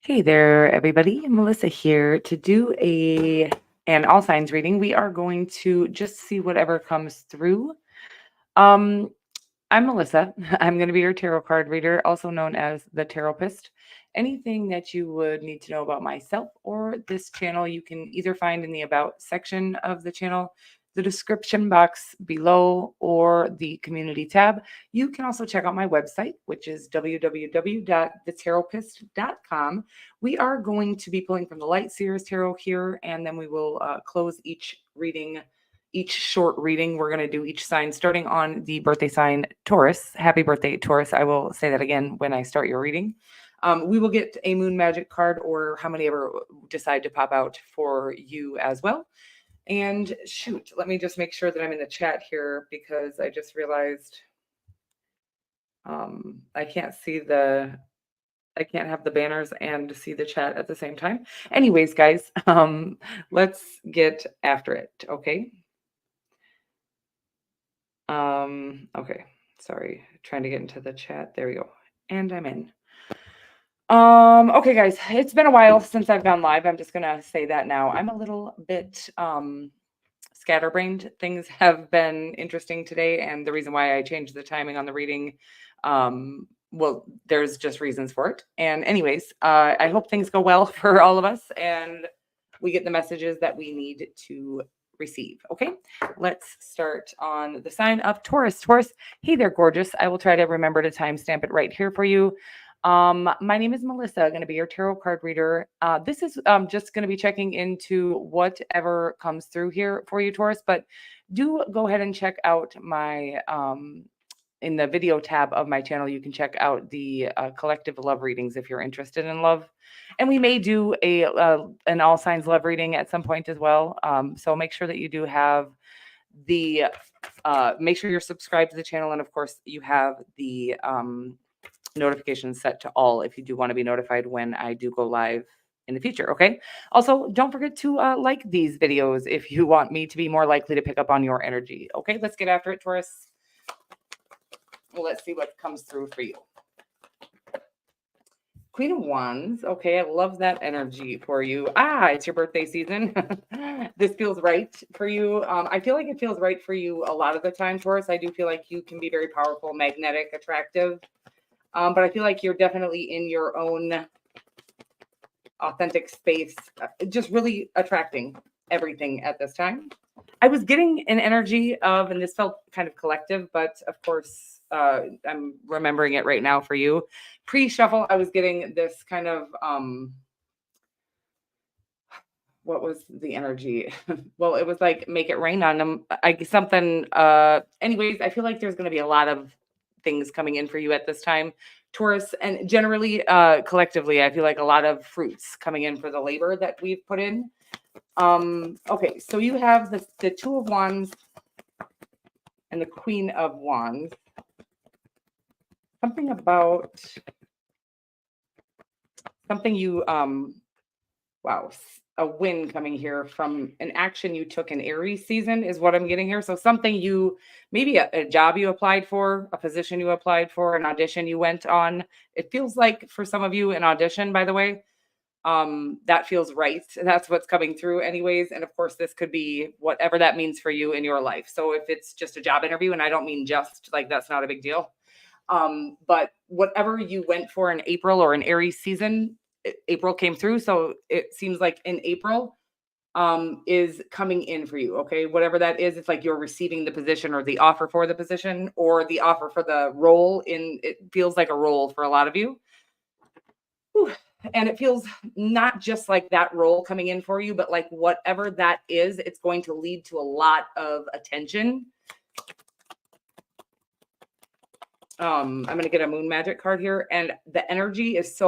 Hey there, everybody. Melissa here to do an all signs reading. We are going to just see whatever comes through. Um, I'm Melissa. I'm going to be your tarot card reader, also known as the Taropist. Anything that you would need to know about myself or this channel, you can either find in the About section of the channel, the description box below, or the community tab. You can also check out my website, which is www.thetaropist.com. We are going to be pulling from the Light Seers Tarot here, and then we will close each short reading. We're going to do each sign starting on the birthday sign Taurus. Happy birthday, Taurus. I will say that again when I start your reading. We will get a moon magic card or how many ever decide to pop out for you as well. And shoot, let me just make sure that I'm in the chat here because I just realized I can't have the banners and see the chat at the same time. Anyways, guys, let's get after it, okay? Okay, sorry, trying to get into the chat. There we go. And I'm in. Okay, guys, it's been a while since I've gone live. I'm just gonna say that now. I'm a little bit scatterbrained. Things have been interesting today, and the reason why I changed the timing on the reading, well, there's just reasons for it. And anyways, I hope things go well for all of us and we get the messages that we need to receive. Okay, let's start on the sign of Taurus. Taurus, hey there, gorgeous. I will try to remember to timestamp it right here for you. My name is Melissa. I'm going to be your tarot card reader. This is just going to be checking into whatever comes through here for you, Taurus, but do go ahead and check out my in the video tab of my channel. You can check out the collective love readings if you're interested in love. And we may do an all signs love reading at some point as well. So make sure that you do have the, make sure you're subscribed to the channel. And of course you have the notifications set to all if you do want to be notified when I do go live in the future. Okay. Also, don't forget to like these videos if you want me to be more likely to pick up on your energy. Okay, let's get after it, Taurus. Well, let's see what comes through for you. Queen of Wands. Okay, I love that energy for you. It's your birthday season. This feels right for you. I feel like it feels right for you a lot of the time, Taurus. I do feel like you can be very powerful, magnetic, attractive. But I feel like you're definitely in your own authentic space, just really attracting everything at this time. I was getting an energy of, and this felt kind of collective, but of course, I'm remembering it right now for you. Pre-shuffle, I was getting this kind of, what was the energy? Well, it was like, make it rain on them. Anyways, I feel like there's going to be a lot of things coming in for you at this time, Taurus, and generally, collectively, I feel like a lot of fruits coming in for the labor that we've put in. Okay, so you have the Two of Wands and the Queen of Wands. Something about something you wow, a win coming here from an action you took in Aries season is what I'm getting here. So something you, maybe a job you applied for, a position you applied for, an audition you went on. It feels like for some of you an audition, by the way, that feels right. That's what's coming through anyways. And of course, this could be whatever that means for you in your life. So if it's just a job interview, and I don't mean just, like, that's not a big deal. But whatever you went for in April or in Aries season, April came through. So it seems like in April is coming in for you. Okay. Whatever that is, it's like you're receiving the position or the offer for the position or the offer for the role it feels like a role for a lot of you. Whew. And it feels not just like that role coming in for you, but like whatever that is, it's going to lead to a lot of attention. I'm going to get a moon magic card here, and the energy is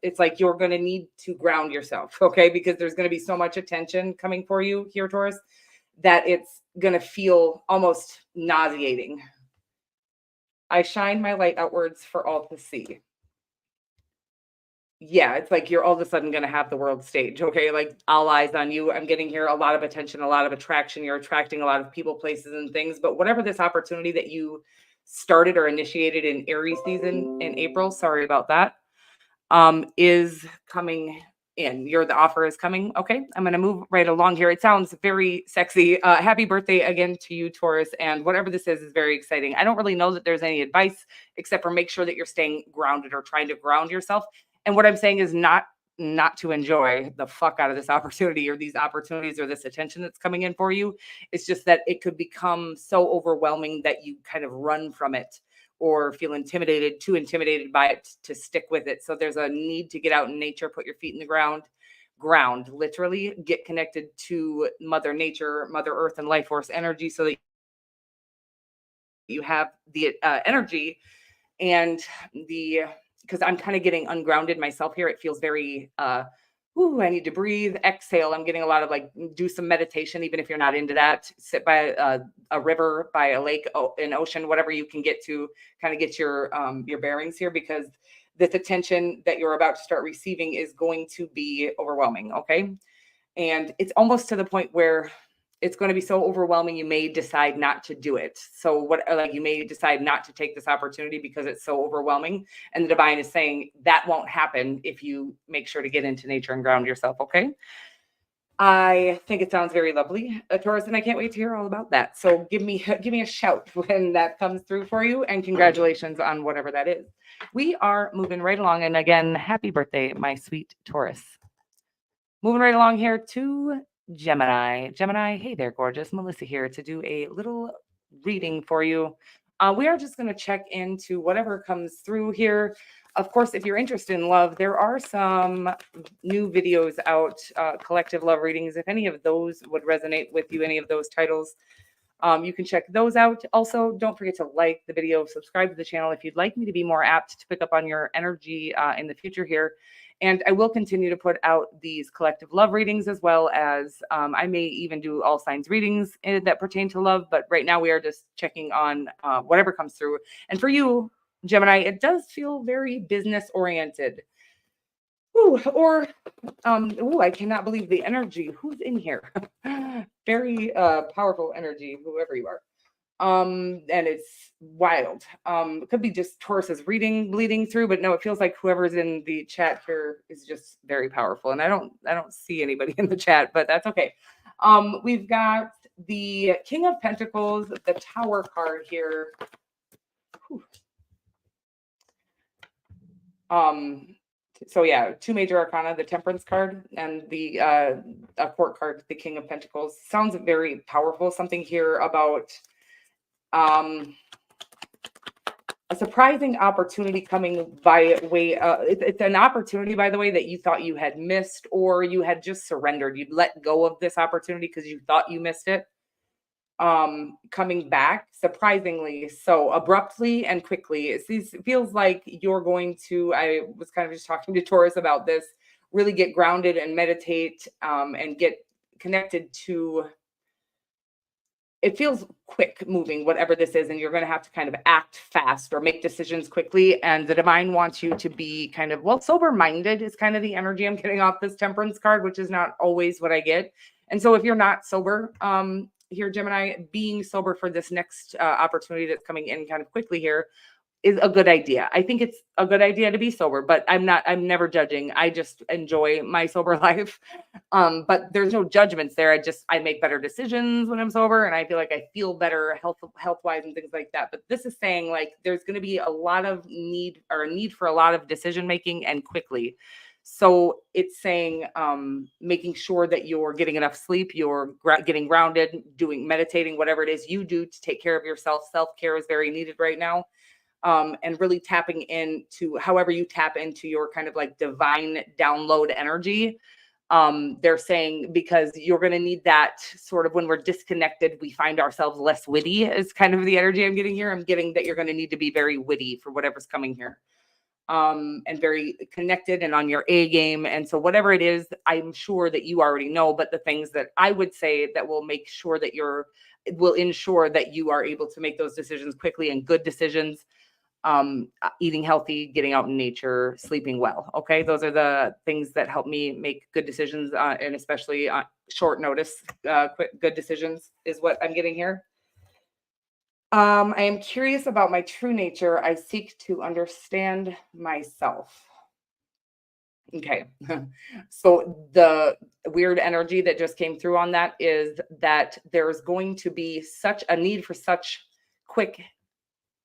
it's like you're going to need to ground yourself, okay? Because there's going to be so much attention coming for you here, Taurus, that it's going to feel almost nauseating. I shine my light outwards for all to see. Yeah, it's like you're all of a sudden going to have the world stage, okay? Like all eyes on you. I'm getting here a lot of attention, a lot of attraction. You're attracting a lot of people, places, and things. But whatever this opportunity that you started or initiated in Aries season in April, sorry about that. is coming in. The offer is coming. Okay, I'm going to move right along here. It sounds very sexy. Happy birthday again to you, Taurus. And whatever this is very exciting. I don't really know that there's any advice except for make sure that you're staying grounded or trying to ground yourself. And what I'm saying is not to enjoy the fuck out of this opportunity or these opportunities or this attention that's coming in for you. It's just that it could become so overwhelming that you kind of run from it or feel too intimidated by it to stick with it. So there's a need to get out in nature, put your feet in the ground, literally get connected to Mother Nature, Mother Earth, and life force energy so that you have the energy and because I'm kind of getting ungrounded myself here. It feels very, I need to breathe, exhale. I'm getting a lot of like, do some meditation, even if you're not into that. Sit by a river, by a lake, an ocean, whatever you can get to kind of get your bearings here, because this attention that you're about to start receiving is going to be overwhelming. Okay. And it's almost to the point where it's going to be so overwhelming, you may decide not to do it. So you may decide not to take this opportunity because it's so overwhelming. And the divine is saying that won't happen if you make sure to get into nature and ground yourself. Okay. I think it sounds very lovely, Taurus, and I can't wait to hear all about that. So give me a shout when that comes through for you, and congratulations on whatever that is. We are moving right along. And again, happy birthday, my sweet Taurus. Moving right along here to Gemini. Gemini, hey there, gorgeous. Melissa here to do a little reading for you. We are just going to check into whatever comes through here. Of course, if you're interested in love, there are some new videos out, collective love readings. If any of those would resonate with you, any of those titles, you can check those out. Also, don't forget to like the video, subscribe to the channel if you'd like me to be more apt to pick up on your energy in the future here. And I will continue to put out these collective love readings, as well as I may even do all signs readings that pertain to love. But right now we are just checking on whatever comes through. And for you, Gemini, it does feel very business oriented. I cannot believe the energy. Who's in here? Very powerful energy, whoever you are. And it's wild. It could be just Taurus's reading bleeding through, but no, it feels like whoever's in the chat here is just very powerful. And I don't see anybody in the chat, but that's okay. We've got the King of Pentacles, the Tower card here. Whew. So yeah, two major arcana, the Temperance card and the Court card, the King of Pentacles. Sounds very powerful. Something here about a surprising opportunity coming by way. It's an opportunity, by the way, that you thought you had missed, or you had just surrendered. You'd let go of this opportunity because you thought you missed it. Coming back surprisingly so abruptly and quickly. It feels like you're going to, I was kind of just talking to Taurus about this, really get grounded and meditate and get connected to, it feels quick moving, whatever this is, and you're going to have to kind of act fast or make decisions quickly. And the divine wants you to be kind of, sober-minded is kind of the energy I'm getting off this Temperance card, which is not always what I get. And so if you're not sober, here, Gemini, being sober for this next opportunity that's coming in kind of quickly here is a good idea. I think it's a good idea to be sober, but I'm never judging. I just enjoy my sober life. But there's no judgments there. I make better decisions when I'm sober, and I feel like I feel better health-wise and things like that. But this is saying like there's going to be a lot of need for a lot of decision making and quickly. So it's saying making sure that you're getting enough sleep, you're getting grounded, meditating, whatever it is you do to take care of yourself. Self-care is very needed right now. And really tapping into however you tap into your kind of like divine download energy. They're saying because you're going to need that sort of when we're disconnected, we find ourselves less witty is kind of the energy I'm getting here. I'm getting that you're going to need to be very witty for whatever's coming here. And very connected and on your A game. And so whatever it is, I'm sure that you already know, but the things that I would say that will make sure that will ensure that you are able to make those decisions quickly and good decisions, eating healthy, getting out in nature, sleeping well. Okay. Those are the things that help me make good decisions, and especially short notice, good decisions is what I'm getting here. I am curious about my true nature. I seek to understand myself. Okay. So the weird energy that just came through on that is that there's going to be such a need for such quick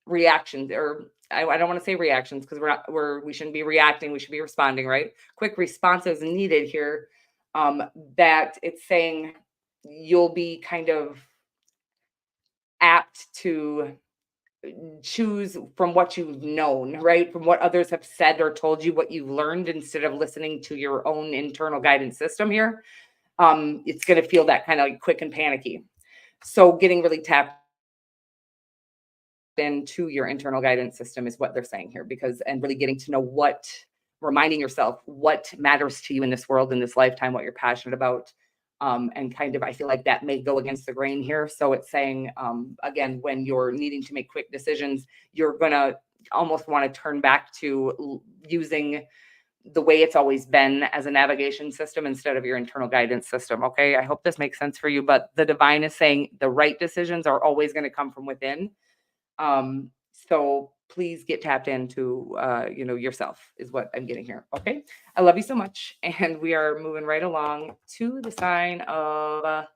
reactions, or I don't want to say reactions because we shouldn't be reacting, we should be responding, right? Quick responses needed here. That it's saying you'll be kind of apt to choose from what you've known, right? From what others have said or told you, what you've learned, instead of listening to your own internal guidance system here. It's going to feel that kind of like quick and panicky. So getting really tapped into your internal guidance system is what they're saying here, because, and really getting to know what, reminding yourself what matters to you in this world, in this lifetime, what you're passionate about. And kind of, I feel like that may go against the grain here. So it's saying, again, when you're needing to make quick decisions, you're going to almost want to turn back to using the way it's always been as a navigation system instead of your internal guidance system. Okay. I hope this makes sense for you, but the divine is saying the right decisions are always going to come from within. So please get tapped into, yourself is what I'm getting here. Okay. I love you so much. And we are moving right along to the sign of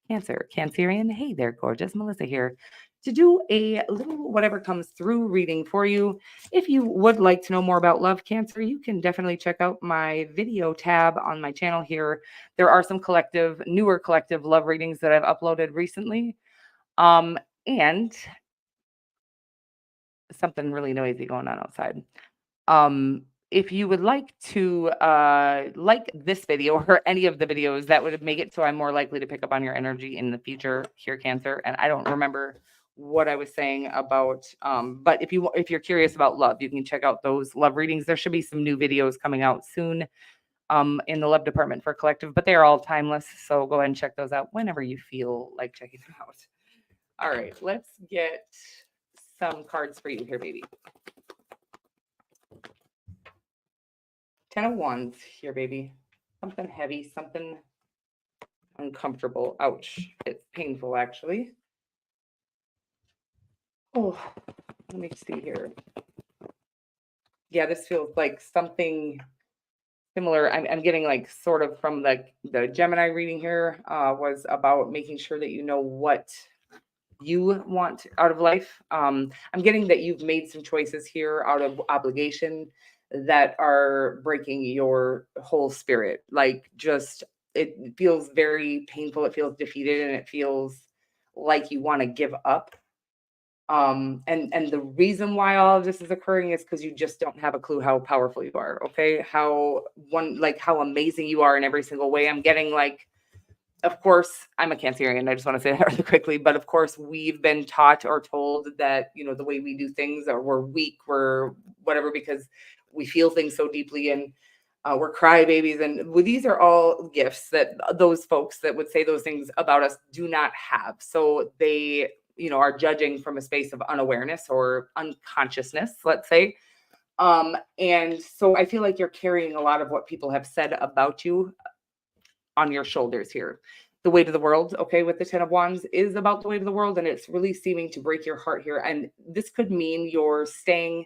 Cancer. Cancerian. Hey there, gorgeous. Melissa here to do a little whatever comes through reading for you. If you would like to know more about love, Cancer, you can definitely check out my video tab on my channel here. There are some newer collective love readings that I've uploaded recently. And something really noisy going on outside. If you would like to like this video or any of the videos, that would make it so I'm more likely to pick up on your energy in the future here, Cancer. And I don't remember what I was saying about, but if you're curious about love, you can check out those love readings. There should be some new videos coming out soon in the love department for collective, but they are all timeless. So go ahead and check those out whenever you feel like checking them out. All right, let's get some cards for you here, baby. 10 of Wands here, baby. Something heavy, something uncomfortable. Ouch. It's painful, actually. Oh, let me see here. Yeah, this feels like something similar. I'm getting like sort of from the Gemini reading here was about making sure that you know what you want out of life. I'm getting that you've made some choices here out of obligation that are breaking your whole spirit. Like, just, it feels very painful. It feels defeated, and it feels like you want to give up. And the reason why all of this is occurring is because you just don't have a clue how powerful you are. Okay. How amazing you are in every single way. I'm getting like, of course, I'm a Cancerian. I just want to say that really quickly. But of course, we've been taught or told that, the way we do things, or we're weak, we're whatever, because we feel things so deeply, and we're crybabies. And these are all gifts that those folks that would say those things about us do not have. So they, are judging from a space of unawareness or unconsciousness, let's say. And so I feel like you're carrying a lot of what people have said about you on your shoulders here. The weight of the world, okay, with the 10 of Wands is about the weight of the world, and it's really seeming to break your heart here. And this could mean you're staying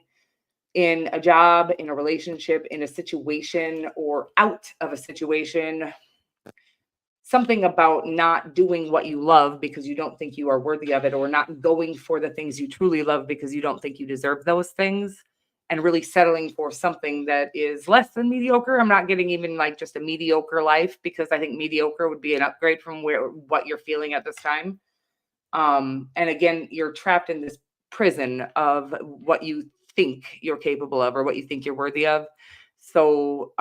in a job, in a relationship, in a situation, or out of a situation. Something about not doing what you love because you don't think you are worthy of it, or not going for the things you truly love because you don't think you deserve those things, and really settling for something that is less than mediocre. I'm not getting even like just a mediocre life, because I think mediocre would be an upgrade from what you're feeling at this time. And again, you're trapped in this prison of what you think you're capable of, or what you think you're worthy of. So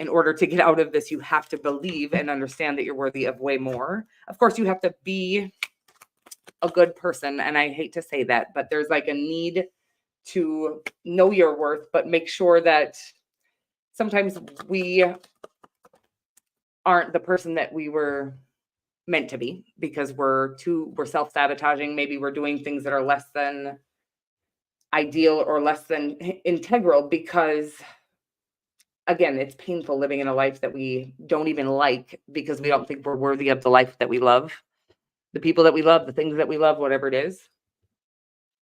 in order to get out of this, you have to believe and understand that you're worthy of way more. Of course, you have to be a good person. And I hate to say that, but there's like a need to know your worth, but make sure that sometimes we aren't the person that we were meant to be, because we're self-sabotaging. Maybe we're doing things that are less than ideal or less than integral, because again, it's painful living in a life that we don't even like, because we don't think we're worthy of the life that we love, the people that we love, the things that we love, whatever it is.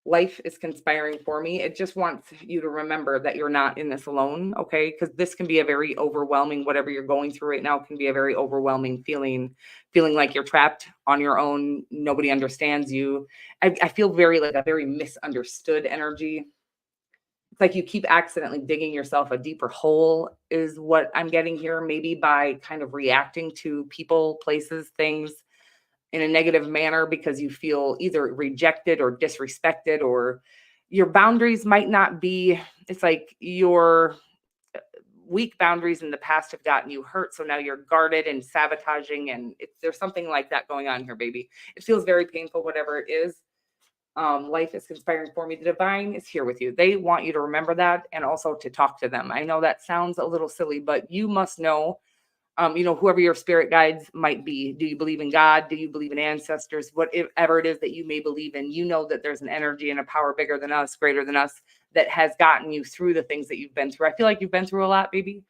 life is conspiring for me. It just wants you to remember that you're not in this alone, okay? Because this can be a very overwhelming, whatever you're going through right now can be a very overwhelming feeling like you're trapped on your own. Nobody understands you. I feel very like a very misunderstood energy. It's like you keep accidentally digging yourself a deeper hole, is what I'm getting here, maybe by kind of reacting to people, places, things in a negative manner because you feel either rejected or disrespected, or your boundaries might not be, it's like your weak boundaries in the past have gotten you hurt, so now you're guarded and sabotaging, and there's something like that going on here, baby. It feels very painful, whatever it is. Life is conspiring for me. The divine is here with you. They want you to remember that, and also to talk to them. I know that sounds a little silly, but you must know, whoever your spirit guides might be. Do you believe in God? Do you believe in ancestors? Whatever it is that you may believe in, you know that there's an energy and a power bigger than us, greater than us, that has gotten you through the things that you've been through. I feel like you've been through a lot, baby.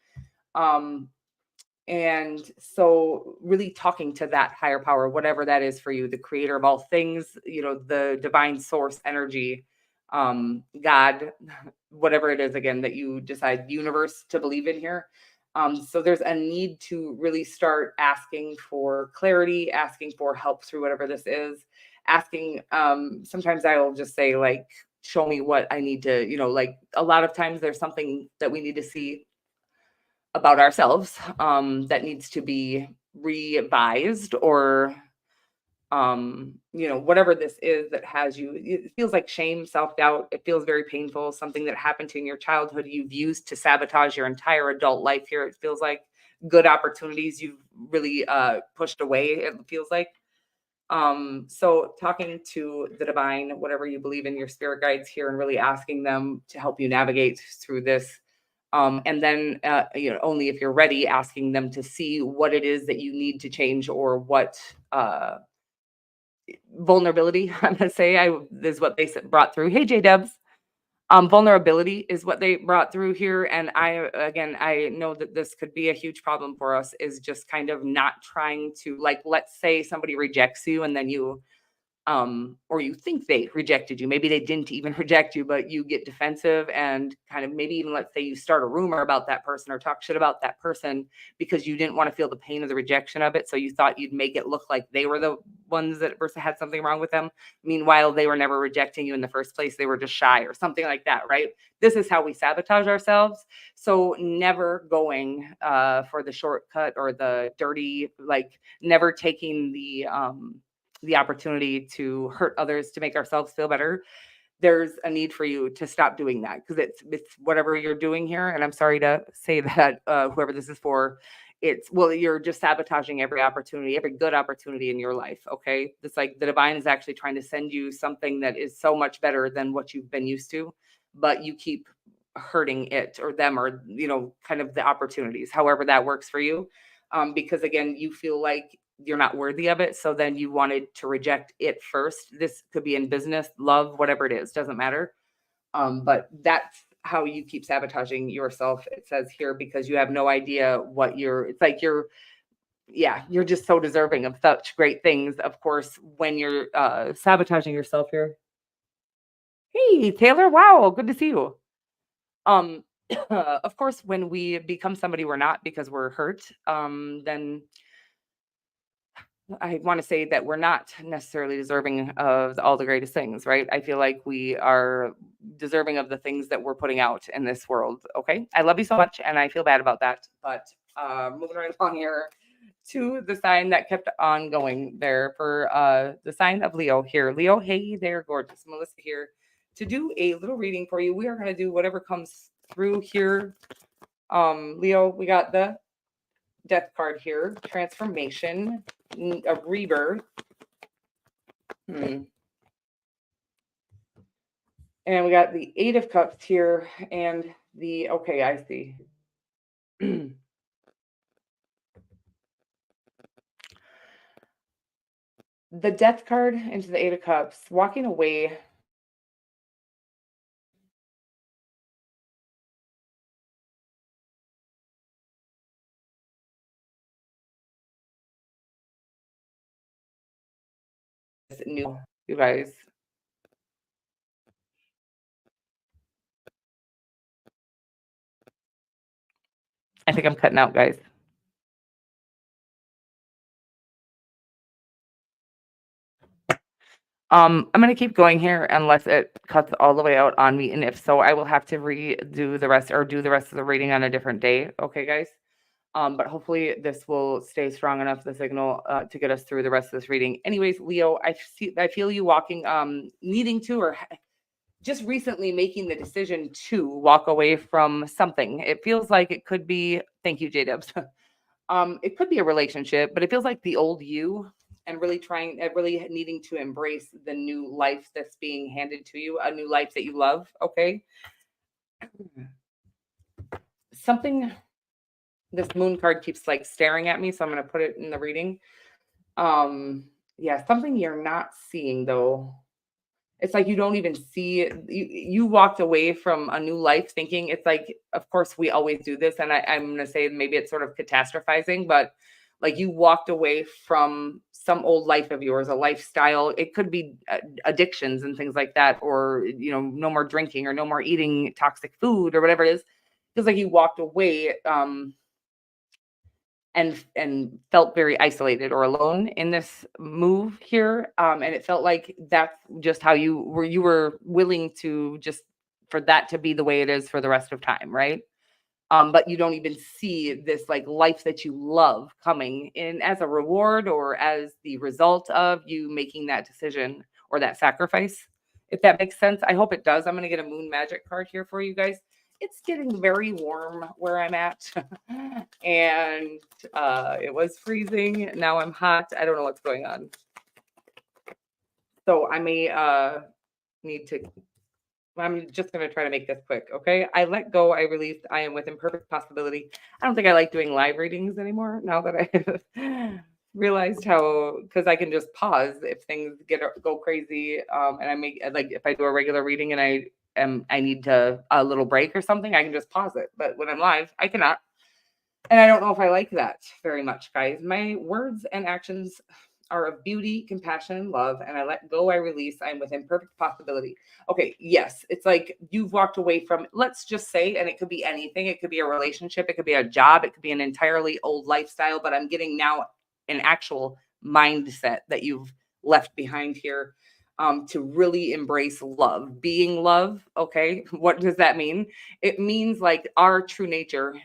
And so really talking to that higher power, whatever that is for you, the creator of all things, the divine source energy, God, whatever it is, again, that you decide, universe, to believe in here. So there's a need to really start asking for clarity, asking for help through whatever this is, asking, sometimes I will just say, like, show me what I need to, like, a lot of times there's something that we need to see about ourselves, that needs to be revised, or whatever this is that has you, it feels like shame, self-doubt, it feels very painful, something that happened to you in your childhood you've used to sabotage your entire adult life here. It feels like good opportunities you've really pushed away, it feels like. So talking to the divine, whatever you believe in, your spirit guides here, and really asking them to help you navigate through this. And then, only if you're ready, asking them to see what it is that you need to change, or what vulnerability, I'm going to say, is what they brought through. Hey, J Dubs. Vulnerability is what they brought through here. And I know that this could be a huge problem for us, is just kind of not trying to, like, let's say somebody rejects you, and then you, or you think they rejected you. Maybe they didn't even reject you, but you get defensive, and kind of maybe even, let's say, you start a rumor about that person or talk shit about that person because you didn't want to feel the pain of the rejection of it. So you thought you'd make it look like they were the ones that had something wrong with them. Meanwhile, they were never rejecting you in the first place. They were just shy or something like that, right? This is how we sabotage ourselves. So never going for the shortcut or the dirty, like, never taking the opportunity to hurt others to make ourselves feel better. There's a need for you to stop doing that, because it's whatever you're doing here. And I'm sorry to say that, whoever this is for, you're just sabotaging every opportunity, every good opportunity in your life. Okay. It's like the divine is actually trying to send you something that is so much better than what you've been used to, but you keep hurting it or them, or, kind of the opportunities, however that works for you. Because again, you feel like you're not worthy of it. So then you wanted to reject it first. This could be in business, love, whatever it is, doesn't matter. But that's how you keep sabotaging yourself, it says here, because you have no idea it's like you're just so deserving of such great things. Of course, when you're sabotaging yourself here. Hey, Taylor. Wow. Good to see you. Um, of course, when we become somebody we're not because we're hurt, then I want to say that we're not necessarily deserving of all the greatest things, right? I feel like we are deserving of the things that we're putting out in this world. Okay. I love you so much, and I feel bad about that. But moving right along here to the sign that kept on going there, for the sign of Leo here. Leo, hey there, gorgeous. Melissa here to do a little reading for you. We are going to do whatever comes through here. Leo, we got the Death card here, transformation, a rebirth. And we got the Eight of Cups here, and okay, I see. The Death card into the Eight of Cups, walking away. New, you guys. I think I'm cutting out, guys. I'm going to keep going here unless it cuts all the way out on me. And if so, I will have to redo the rest or do the rest of the reading on a different day. Okay, guys. But hopefully this will stay strong enough, the signal, to get us through the rest of this reading. Anyways, Leo, I feel you walking, needing to, or just recently making the decision to walk away from something. It feels like it could be, thank you, J-Dubs. It could be a relationship, but it feels like the old you and really needing to embrace the new life that's being handed to you, a new life that you love. Okay. Something, this moon card keeps like staring at me, so I'm going to put it in the reading. Yeah, something you're not seeing though. It's like you don't even see it. You walked away from a new life thinking, it's like, of course we always do this, and I'm going to say maybe it's sort of catastrophizing, but like you walked away from some old life of yours, a lifestyle. It could be addictions and things like that, or no more drinking or no more eating toxic food or whatever it is. Feels like you walked away and felt very isolated or alone in this move here. And it felt like that's just how you were willing to just for that to be the way it is for the rest of time, right? But you don't even see this like life that you love coming in as a reward or as the result of you making that decision or that sacrifice, if that makes sense. I hope it does. I'm going to get a moon magic card here for you guys. It's getting very warm where I'm at. And it was freezing. Now I'm hot. I don't know what's going on. So I may need to, I'm just going to try to make this quick. Okay. I let go. I released. I am within perfect possibility. I don't think I like doing live readings anymore now that I realized how, because I can just pause if things go crazy. And I make, like, if I do a regular reading and I need to a little break or something, I can just pause it. But when I'm live, I cannot. And I don't know if I like that very much, guys. My words and actions are of beauty, compassion, and love. And I let go, I release. I'm within perfect possibility. Okay, yes. It's like you've walked away from, let's just say, and it could be anything. It could be a relationship. It could be a job. It could be an entirely old lifestyle. But I'm getting now an actual mindset that you've left behind here. To really embrace love, being love. Okay. What does that mean? It means like our true nature,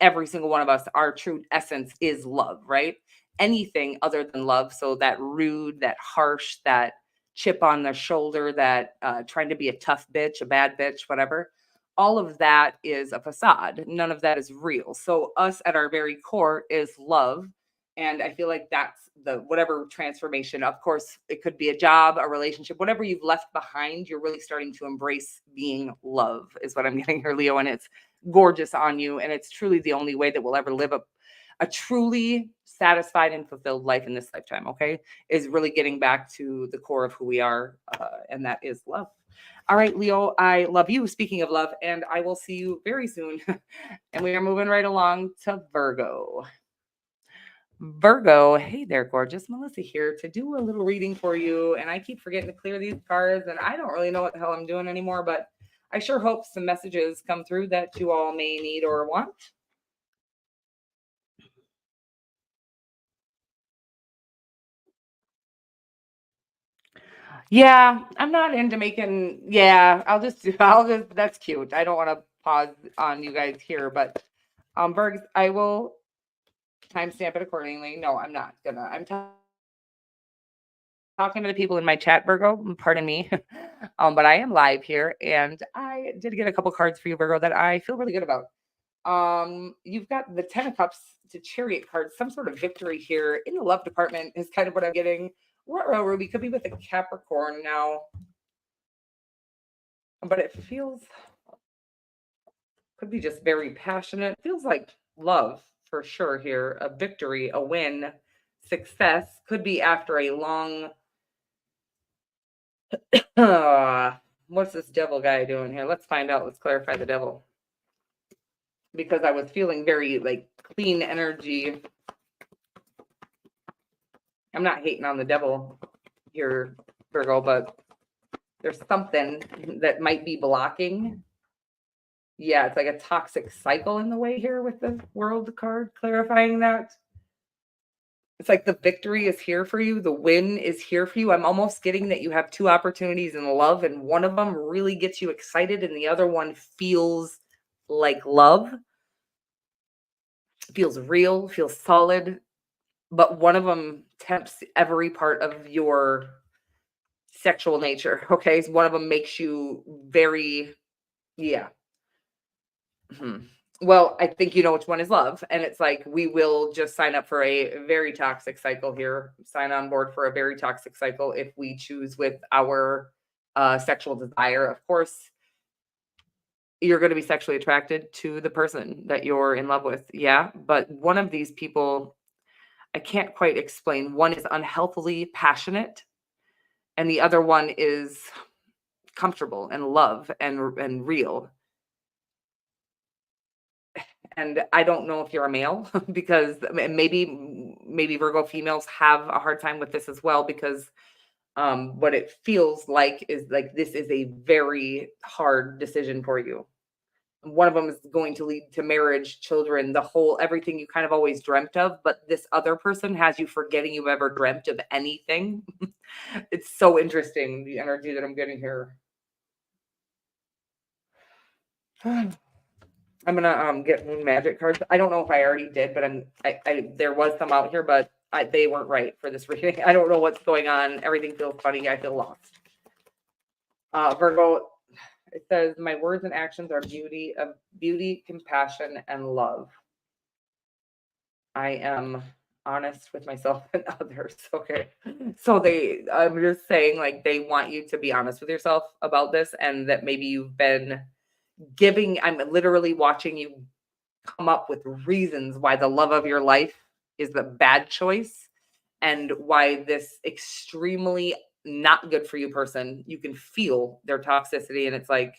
every single one of us, our true essence is love, right? Anything other than love. So that rude, that harsh, that chip on the shoulder, that trying to be a tough bitch, a bad bitch, whatever. All of that is a facade. None of that is real. So us at our very core is love. And I feel like that's the whatever transformation. Of course, it could be a job, a relationship, whatever you've left behind, you're really starting to embrace being love, is what I'm getting here, Leo. And it's gorgeous on you. And it's truly the only way that we'll ever live a truly satisfied and fulfilled life in this lifetime. Okay. Is really getting back to the core of who we are. And that is love. All right, Leo, I love you. Speaking of love, and I will see you very soon. And we are moving right along to Virgo. Virgo, hey there, gorgeous. Melissa here to do a little reading for you. And I keep forgetting to clear these cards, and I don't really know what the hell I'm doing anymore, but I sure hope some messages come through that you all may need or want. Yeah, I'm not into making, that's cute. I don't want to pause on you guys here, but Bergs, I will timestamp it accordingly. No, I'm not gonna. Talking to the people in my chat, Virgo, pardon me. But I am live here, and I did get a couple cards for you, Virgo, that I feel really good about. You've got the 10 of Cups to Chariot cards, some sort of victory here in the love department is kind of what I'm getting. Ruby could be with a Capricorn now, but it feels, could be just very passionate. Feels like love for sure here, a victory, a win, success. Could be after a long what's this devil guy doing here? Let's find out. Let's clarify the devil. Because I was feeling very like clean energy. I'm not hating on the devil here, Virgo, but there's something that might be blocking Yeah, it's like a toxic cycle in the way here with the World card, clarifying that. It's like the victory is here for you. The win is here for you. I'm almost getting that you have two opportunities in love, and one of them really gets you excited, and the other one feels like love, feels real, feels solid. But one of them tempts every part of your sexual nature. Okay. So one of them makes you very, yeah. Mhm. Well, I think you know which one is love. And it's like, we will just sign up for a very toxic cycle here, sign on board for a very toxic cycle if we choose with our sexual desire. Of course, you're going to be sexually attracted to the person that you're in love with. Yeah. But one of these people, I can't quite explain. One is unhealthily passionate, and the other one is comfortable and love and real. And I don't know if you're a male because maybe Virgo females have a hard time with this as well, because what it feels like is like this is a very hard decision for you. One of them is going to lead to marriage, children, the whole everything you kind of always dreamt of, but this other person has you forgetting you ever dreamt of anything. It's so interesting, the energy that I'm getting here. I'm gonna get moon magic cards. I don't know if I already did, but I there was some out here, but they weren't right for this reading. I don't know what's going on. Everything feels funny. I feel lost. Virgo, it says my words and actions are beauty, compassion, and love. I am honest with myself and others. Okay. So I'm just saying, like, they want you to be honest with yourself about this, and that maybe you've been I'm literally watching you come up with reasons why the love of your life is the bad choice, and why this extremely not good for you person, you can feel their toxicity, and it's like,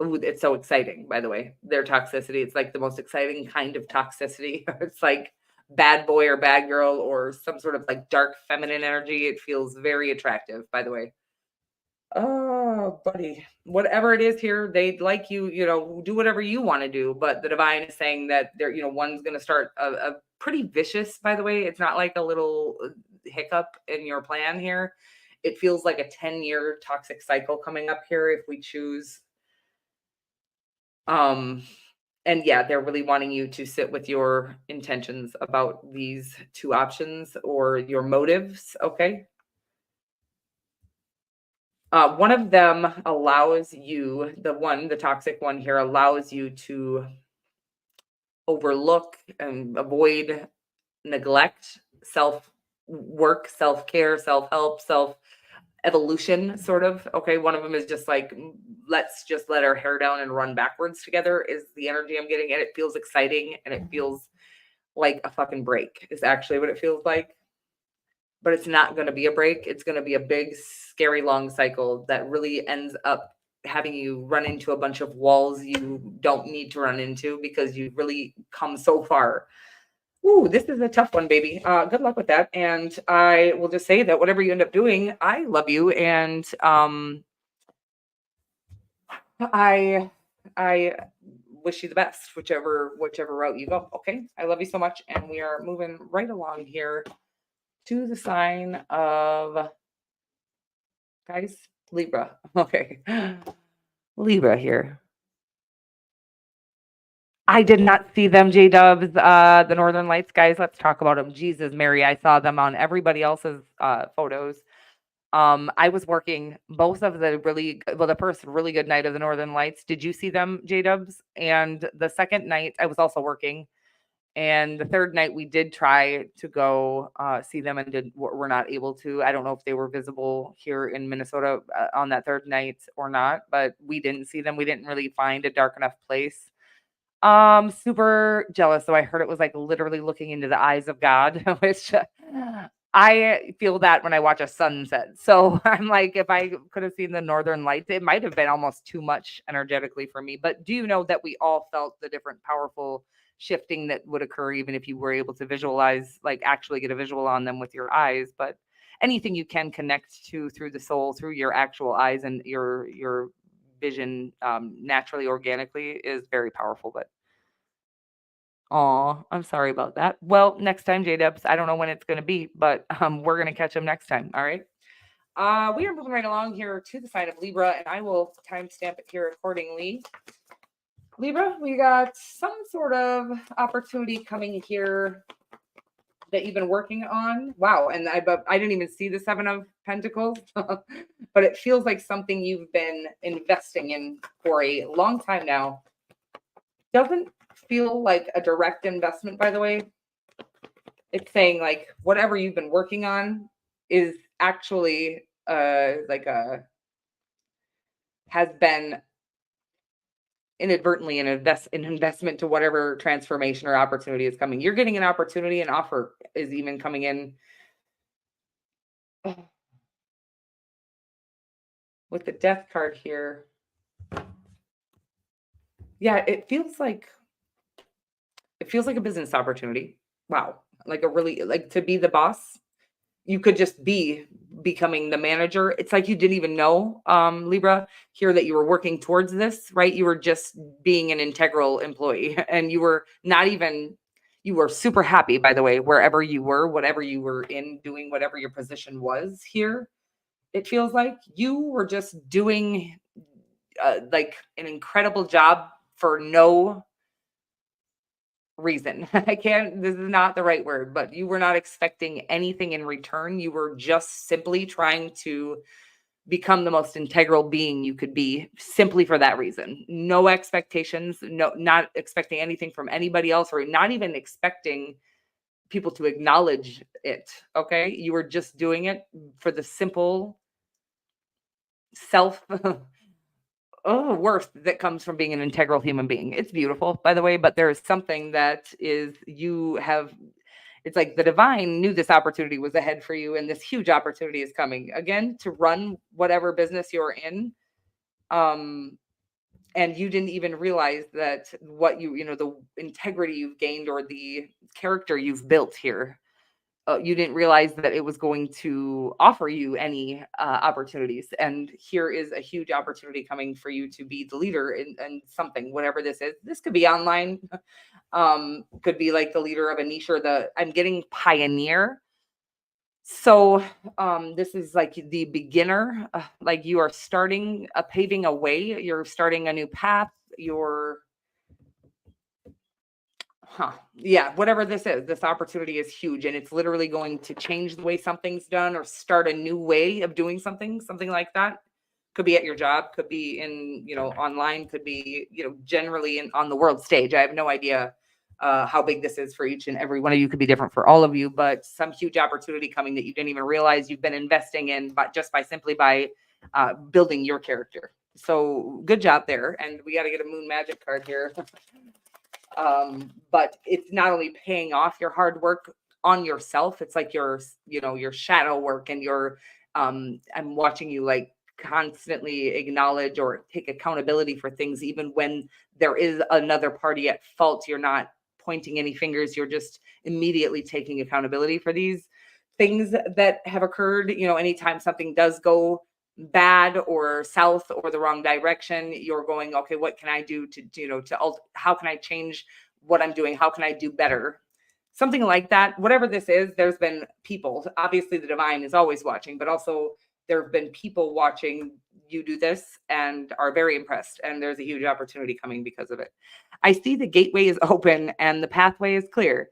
ooh, it's so exciting, by the way. Their toxicity, it's like the most exciting kind of toxicity. It's like bad boy or bad girl or some sort of like dark feminine energy. It feels very attractive, by the way. Oh, buddy. Whatever it is here, they'd like you, do whatever you want to do. But the divine is saying that one's going to start a pretty vicious, by the way. It's not like a little hiccup in your plan here. It feels like a 10-year toxic cycle coming up here if we choose. And yeah, they're really wanting you to sit with your intentions about these two options or your motives. Okay. One of them allows you, the toxic one here allows you to overlook and avoid, neglect self work, self care, self help, self evolution, sort of. Okay. One of them is just like, let's just let our hair down and run backwards together, is the energy I'm getting. And it feels exciting, and it feels like a fucking break, is actually what it feels like. But it's not going to be a break. It's going to be a big, scary, long cycle that really ends up having you run into a bunch of walls you don't need to run into, because you've really come so far. Ooh, this is a tough one, baby. Good luck with that. And I will just say that whatever you end up doing, I love you. And I wish you the best, whichever route you go. Okay. I love you so much. And we are moving right along here to the sign of, guys, Libra. Okay. Libra here. I did not see them, J Dubs, the Northern Lights, guys. Let's talk about them. Jesus, Mary, I saw them on everybody else's photos. I was working both of the first really good night of the Northern Lights. Did you see them, J Dubs? And the second night, I was also working. And the third night, we did try to go see them, and we're not able to. I don't know if they were visible here in Minnesota on that third night or not, but we didn't see them. We didn't really find a dark enough place. Super jealous. So I heard it was like literally looking into the eyes of God, which I feel that when I watch a sunset. So I'm like, if I could have seen the Northern Lights, it might have been almost too much energetically for me. But do you know that we all felt the different powerful shifting that would occur, even if you were able to visualize, like actually get a visual on them with your eyes? But anything you can connect to through the soul, through your actual eyes and your vision naturally, organically is very powerful. But oh, I'm sorry about that. Well, next time, J-Dubs, I don't know when it's going to be, but we're going to catch them next time. All right. We are moving right along here to the sign of Libra, and I will timestamp it here accordingly. Libra, we got some sort of opportunity coming here that you've been working on. Wow. And I didn't even see the 7 of Pentacles, but it feels like something you've been investing in for a long time now. Doesn't feel like a direct investment, by the way. It's saying like whatever you've been working on is actually has been inadvertently an investment to whatever transformation or opportunity is coming. You're getting an opportunity, an offer is even coming in. With the Death card here. Yeah, it feels like a business opportunity. Wow. Like a really, like, to be the boss. You could just be becoming the manager. It's like you didn't even know, Libra, here, that you were working towards this, right? You were just being an integral employee, and you were not even, you were super happy, by the way, wherever you were, whatever you were in, doing whatever your position was here. It feels like you were just doing like an incredible job for no reason. This is not the right word, but you were not expecting anything in return. You were just simply trying to become the most integral being you could be, simply for that reason. No expectations, not expecting anything from anybody else, or not even expecting people to acknowledge it. Okay. You were just doing it for the simple self worth that comes from being an integral human being. It's beautiful, by the way, but there is something that is, it's like the divine knew this opportunity was ahead for you, and this huge opportunity is coming again to run whatever business you're in. And you didn't even realize that what the integrity you've gained, or the character you've built here, you didn't realize that it was going to offer you any opportunities. And here is a huge opportunity coming for you to be the leader in something, whatever this is. This could be online, could be like the leader of a niche, or I'm getting pioneer. So this is like the beginner, like you are starting paving a way, you're starting a new path, yeah, whatever this is, this opportunity is huge, and it's literally going to change the way something's done, or start a new way of doing something like that. Could be at your job, could be in, online, could be, generally on the world stage. I have no idea how big this is for each and every one of you. Could be different for all of you, but some huge opportunity coming that you didn't even realize you've been investing in, but just simply by building your character. So good job there. And we got to get a moon magic card here. But it's not only paying off your hard work on yourself, it's like your shadow work, and I'm watching you like constantly acknowledge or take accountability for things, even when there is another party at fault. You're not pointing any fingers, you're just immediately taking accountability for these things that have occurred. Anytime something does go bad or south or the wrong direction, you're going, okay, what can I do how can I change what I'm doing? How can I do better? Something like that. Whatever this is, there's been people, obviously the divine is always watching, but also there have been people watching you do this and are very impressed. And there's a huge opportunity coming because of it. I see the gateway is open and the pathway is clear.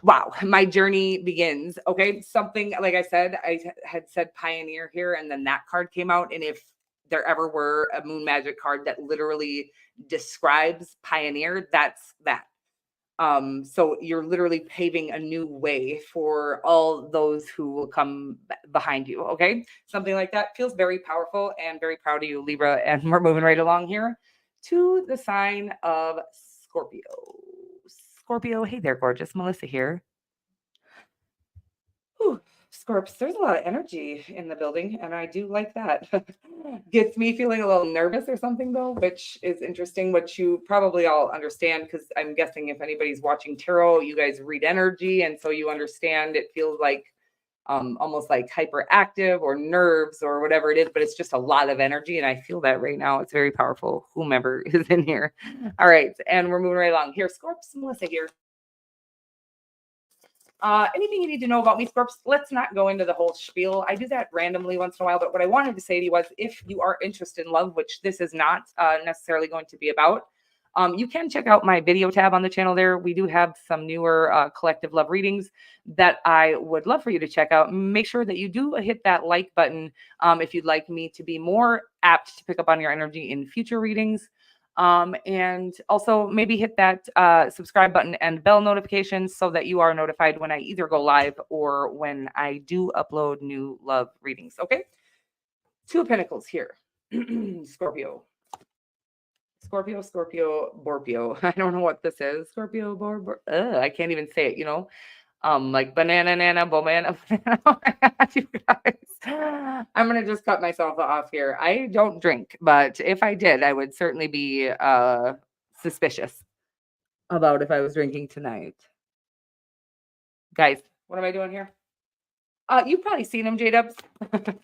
Wow, my journey begins. Okay, something like I said, I had said pioneer here, and then that card came out. And if there ever were a moon magic card that literally describes pioneer, that's that. So you're literally paving a new way for all those who will come behind you. Okay, something like that feels very powerful, and very proud of you, Libra. And we're moving right along here to the sign of Scorpio. Scorpio, hey there, gorgeous. Melissa here. Whew, Scorps, there's a lot of energy in the building, and I do like that. Gets me feeling a little nervous or something, though, which is interesting, which you probably all understand, because I'm guessing if anybody's watching tarot, you guys read energy, and so you understand it feels like almost like hyperactive or nerves or whatever it is, but it's just a lot of energy. And I feel that right now. It's very powerful, whomever is in here. All right. And we're moving right along here. Scorps, Melissa here. Anything you need to know about me, Scorps? Let's not go into the whole spiel. I do that randomly once in a while, but what I wanted to say to you was if you are interested in love, which this is not necessarily going to be about, you can check out my video tab on the channel there. We do have some newer collective love readings that I would love for you to check out. Make sure that you do hit that like button if you'd like me to be more apt to pick up on your energy in future readings. And also maybe hit that subscribe button and bell notifications so that you are notified when I either go live or when I do upload new love readings. Okay. Two of Pentacles here. Scorpio. Scorpio, Borpio. I don't know what this is. Scorpio, I can't even say it, you know. Like banana, nana, bomana. Oh my God, you guys. I'm gonna just cut myself off here. I don't drink, but if I did, I would certainly be suspicious about if I was drinking tonight. Guys, what am I doing here? You've probably seen him, J-Dubs.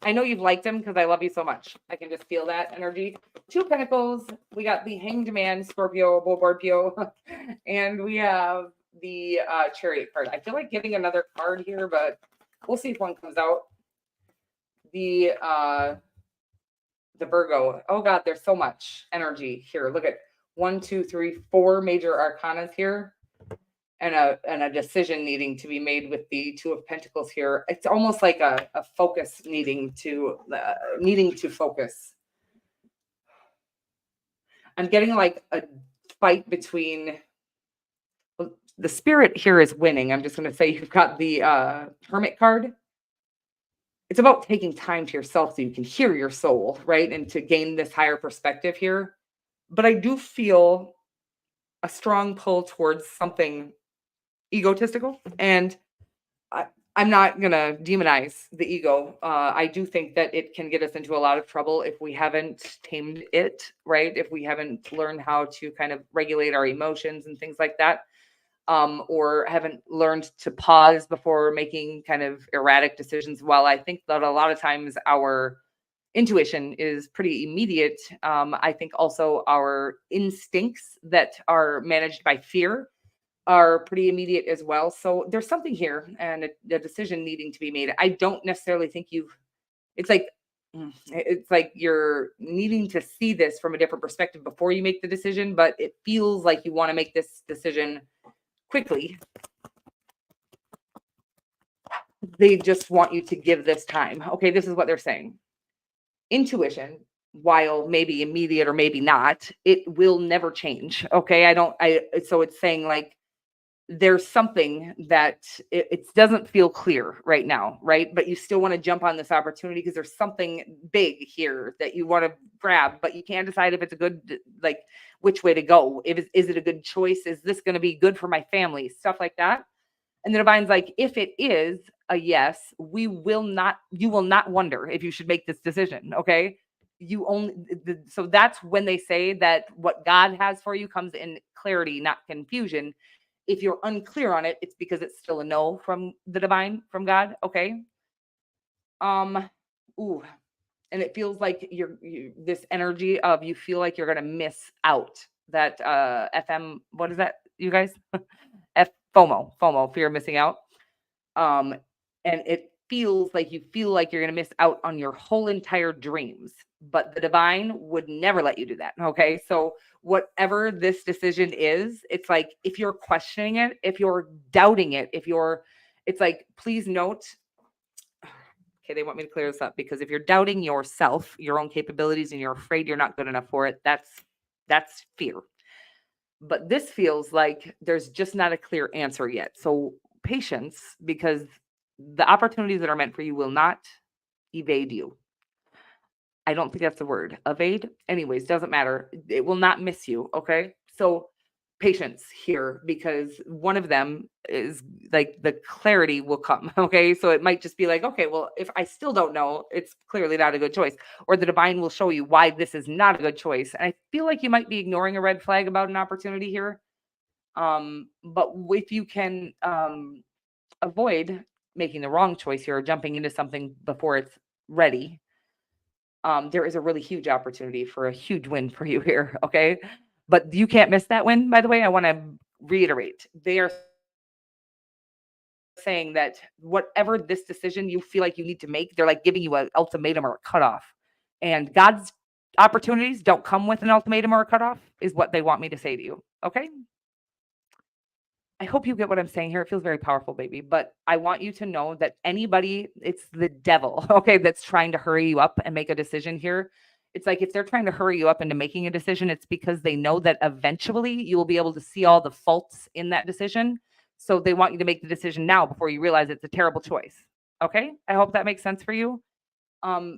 I know you've liked him because I love you so much. I can just feel that energy. Two of Pentacles. We got the Hanged Man, Scorpio, Borpio, and we have the Chariot card. I feel like getting another card here, but we'll see if one comes out. The Virgo. Oh God, there's so much energy here. Look at 1, 2, 3, 4 major arcanas here. And a decision needing to be made with the Two of Pentacles here. It's almost like a focus needing to focus. I'm getting like a fight between, well, the Spirit here is winning. I'm just going to say you've got the Hermit card. It's about taking time to yourself so you can hear your soul, right? And to gain this higher perspective here. But I do feel a strong pull towards something egotistical, and I'm not gonna demonize the ego. I do think that it can get us into a lot of trouble if we haven't tamed it, right? If we haven't learned how to kind of regulate our emotions and things like that, or haven't learned to pause before making kind of erratic decisions. While I think that a lot of times our intuition is pretty immediate, I think also our instincts that are managed by fear are pretty immediate as well. So there's something here and a decision needing to be made. I don't necessarily think it's like you're needing to see this from a different perspective before you make the decision, but it feels like you want to make this decision quickly. They just want you to give this time. Okay, this is what they're saying. Intuition, while maybe immediate or maybe not, it will never change. Okay, so it's saying like, there's something that it doesn't feel clear right now, right? But you still want to jump on this opportunity because there's something big here that you want to grab, but you can't decide if it's a good, like, which way to go. Is it a good choice? Is this going to be good for my family? Stuff like that. And the divine's like, if it is a yes, you will not wonder if you should make this decision. Okay. So that's when they say that what God has for you comes in clarity, not confusion. If you're unclear on it, it's because it's still a no from the divine, from God. Okay. And it feels like this energy of you feel like you're gonna miss out. That FM, what is that, you guys? FOMO, fear of missing out. And it feels like you feel like you're gonna miss out on your whole entire dreams. But the divine would never let you do that. Okay. So whatever this decision is, it's like, if you're questioning it, if you're doubting it, it's like, please note, okay, they want me to clear this up, because if you're doubting yourself, your own capabilities, and you're afraid you're not good enough for it, that's fear. But this feels like there's just not a clear answer yet. So patience, because the opportunities that are meant for you will not evade you. I don't think that's the word. Evade. Anyways, doesn't matter. It will not miss you. Okay. So patience here, because one of them is like the clarity will come. Okay. So it might just be like, okay, well, if I still don't know, it's clearly not a good choice. Or the divine will show you why this is not a good choice. And I feel like you might be ignoring a red flag about an opportunity here. But if you can avoid making the wrong choice here or jumping into something before it's ready, there is a really huge opportunity for a huge win for you here. Okay. But you can't miss that win, by the way. I want to reiterate. They are saying that whatever this decision you feel like you need to make, they're like giving you an ultimatum or a cutoff. And God's opportunities don't come with an ultimatum or a cutoff, is what they want me to say to you. Okay. I hope you get what I'm saying here. It feels very powerful, baby. But I want you to know that anybody, it's the devil, okay, that's trying to hurry you up and make a decision here. It's like if they're trying to hurry you up into making a decision, it's because they know that eventually you will be able to see all the faults in that decision. So they want you to make the decision now before you realize it's a terrible choice. Okay. I hope that makes sense for you.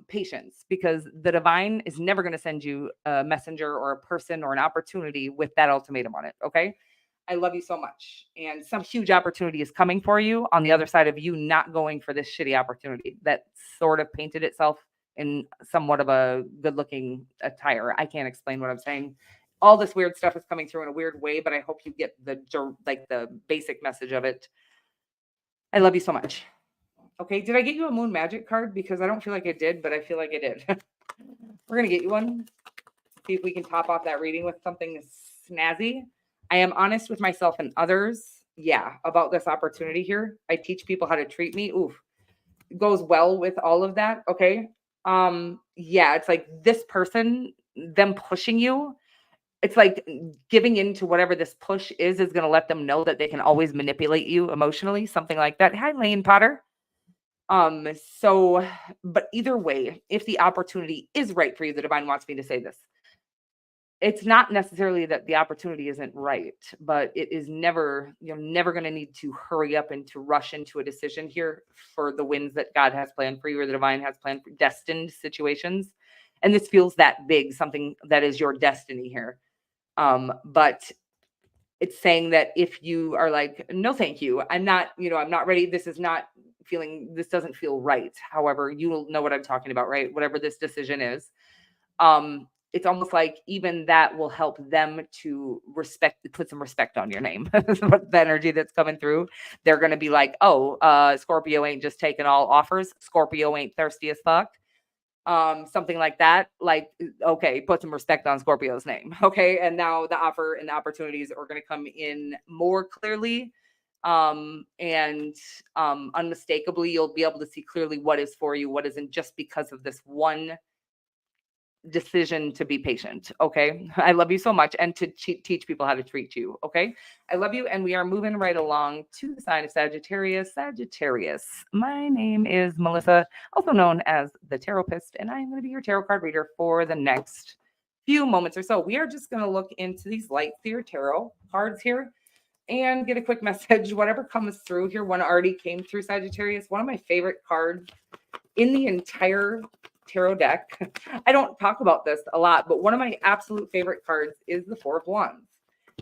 Patience, because the divine is never going to send you a messenger or a person or an opportunity with that ultimatum on it. Okay. I love you so much. And some huge opportunity is coming for you on the other side of you not going for this shitty opportunity that sort of painted itself in somewhat of a good looking attire. I can't explain what I'm saying. All this weird stuff is coming through in a weird way, but I hope you get the basic message of it. I love you so much. Okay. Did I get you a moon magic card? Because I don't feel like I did, but I feel like I did. We're going to get you one. See if we can top off that reading with something snazzy. I am honest with myself and others. Yeah, about this opportunity here. I teach people how to treat me. Oof. It goes well with all of that. Okay. Yeah, it's like this person, them pushing you. It's like giving into whatever this push is going to let them know that they can always manipulate you emotionally, something like that. Hi, Lane Potter. But either way, if the opportunity is right for you, the divine wants me to say this. It's not necessarily that the opportunity isn't right, but it is never, you're never going to need to hurry up and to rush into a decision here for the wins that God has planned for you or the divine has planned for destined situations. And this feels that big, something that is your destiny here. But it's saying that if you are like, no, thank you, I'm not ready. This doesn't feel right. However, you will know what I'm talking about, right? Whatever this decision is. It's almost like even that will help them to put some respect on your name. The energy that's coming through. They're going to be like, oh, Scorpio ain't just taking all offers. Scorpio ain't thirsty as fuck. Something like that. Like, okay, put some respect on Scorpio's name. Okay. And now the offer and the opportunities are going to come in more clearly. Unmistakably, you'll be able to see clearly what is for you, what isn't, just because of this one decision to be patient. Okay. I love you so much, and to teach people how to treat you. Okay. I love you. And we are moving right along to the sign of Sagittarius. Sagittarius. My name is Melissa, also known as the Taropist, and I'm going to be your tarot card reader for the next few moments or so. We are just going to look into these light clear tarot cards here and get a quick message. Whatever comes through here. One already came through, Sagittarius. One of my favorite cards in the entire tarot deck. I don't talk about this a lot, but one of my absolute favorite cards is the Four of Wands.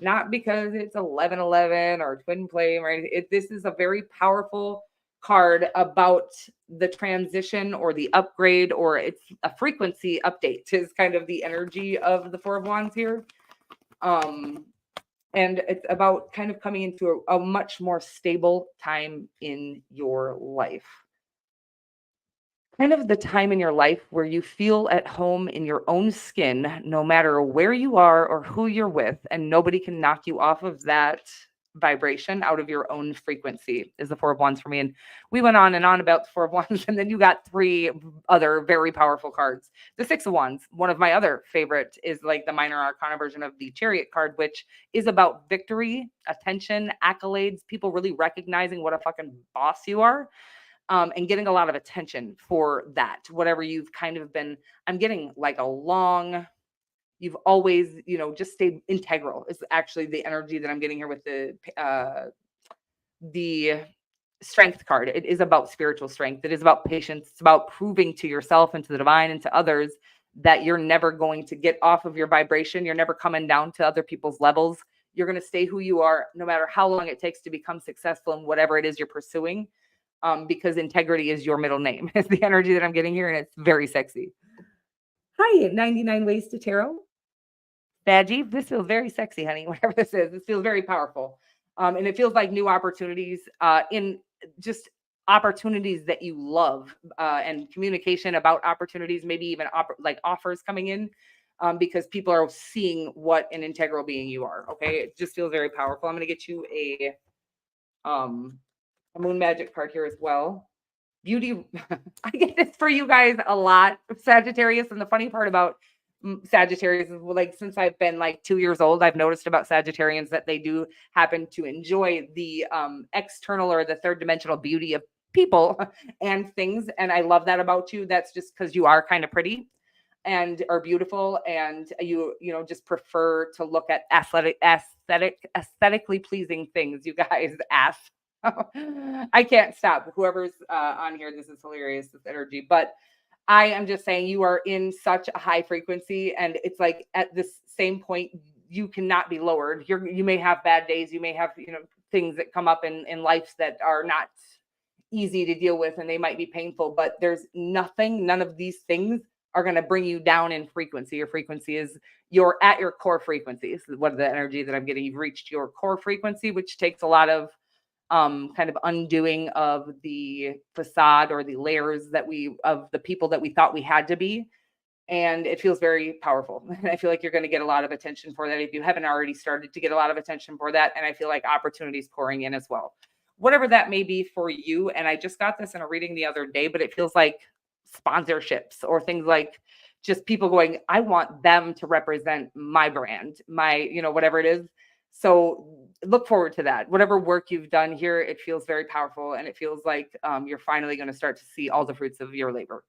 Not because it's 1111 or twin flame or anything. This is a very powerful card about the transition or the upgrade, or it's a frequency update is kind of the energy of the Four of Wands here. And it's about kind of coming into a much more stable time in your life. Kind of the time in your life where you feel at home in your own skin, no matter where you are or who you're with, and nobody can knock you off of that vibration, out of your own frequency, is the Four of Wands for me. And we went on and on about the Four of Wands, and then you got three other very powerful cards. The Six of Wands, one of my other favorite, is like the minor arcana version of the Chariot card, which is about victory, attention, accolades, people really recognizing what a fucking boss you are. And getting a lot of attention for that, whatever you've kind of been. I'm getting like you've always, just stayed integral is actually the energy that I'm getting here with the Strength card. It is about spiritual strength. It is about patience. It's about proving to yourself and to the divine and to others that you're never going to get off of your vibration. You're never coming down to other people's levels. You're going to stay who you are, no matter how long it takes to become successful in whatever it is you're pursuing. Because integrity is your middle name. It's the energy that I'm getting here, and it's very sexy. Hi, 99 Ways to Tarot. Badgie, this feels very sexy, honey. Whatever this is, this feels very powerful. And it feels like new opportunities in just opportunities that you love, and communication about opportunities, maybe even like offers coming in, because people are seeing what an integral being you are. Okay. It just feels very powerful. I'm going to get you a moon magic card here as well. Beauty. I get this for you guys a lot, Sagittarius. And the funny part about Sagittarius is, like, since I've been like 2 years old, I've noticed about Sagittarians that they do happen to enjoy the external or the third dimensional beauty of people and things. And I love that about you. That's just because you are kind of pretty and are beautiful, and you know, just prefer to look at aesthetically pleasing things, you guys. I can't stop. Whoever's on here, this is hilarious, this energy. But I am just saying, you are in such a high frequency, and it's like at this same point, you cannot be lowered. You may have bad days, you may have, you know, things that come up in life that are not easy to deal with, and they might be painful, but there's none of these things are going to bring you down in frequency. Your frequency is, you're at your core frequency. This is what the energy that I'm getting. You've reached your core frequency, which takes a lot of kind of undoing of the facade or the layers of the people that we thought we had to be. And it feels very powerful. And I feel like you're going to get a lot of attention for that if you haven't already started to get a lot of attention for that. And I feel like opportunities pouring in as well, whatever that may be for you. And I just got this in a reading the other day, but it feels like sponsorships or things like just people going, I want them to represent my brand, my, you know, whatever it is. So look forward to that. Whatever work you've done here, it feels very powerful. And it feels like you're finally going to start to see all the fruits of your labor,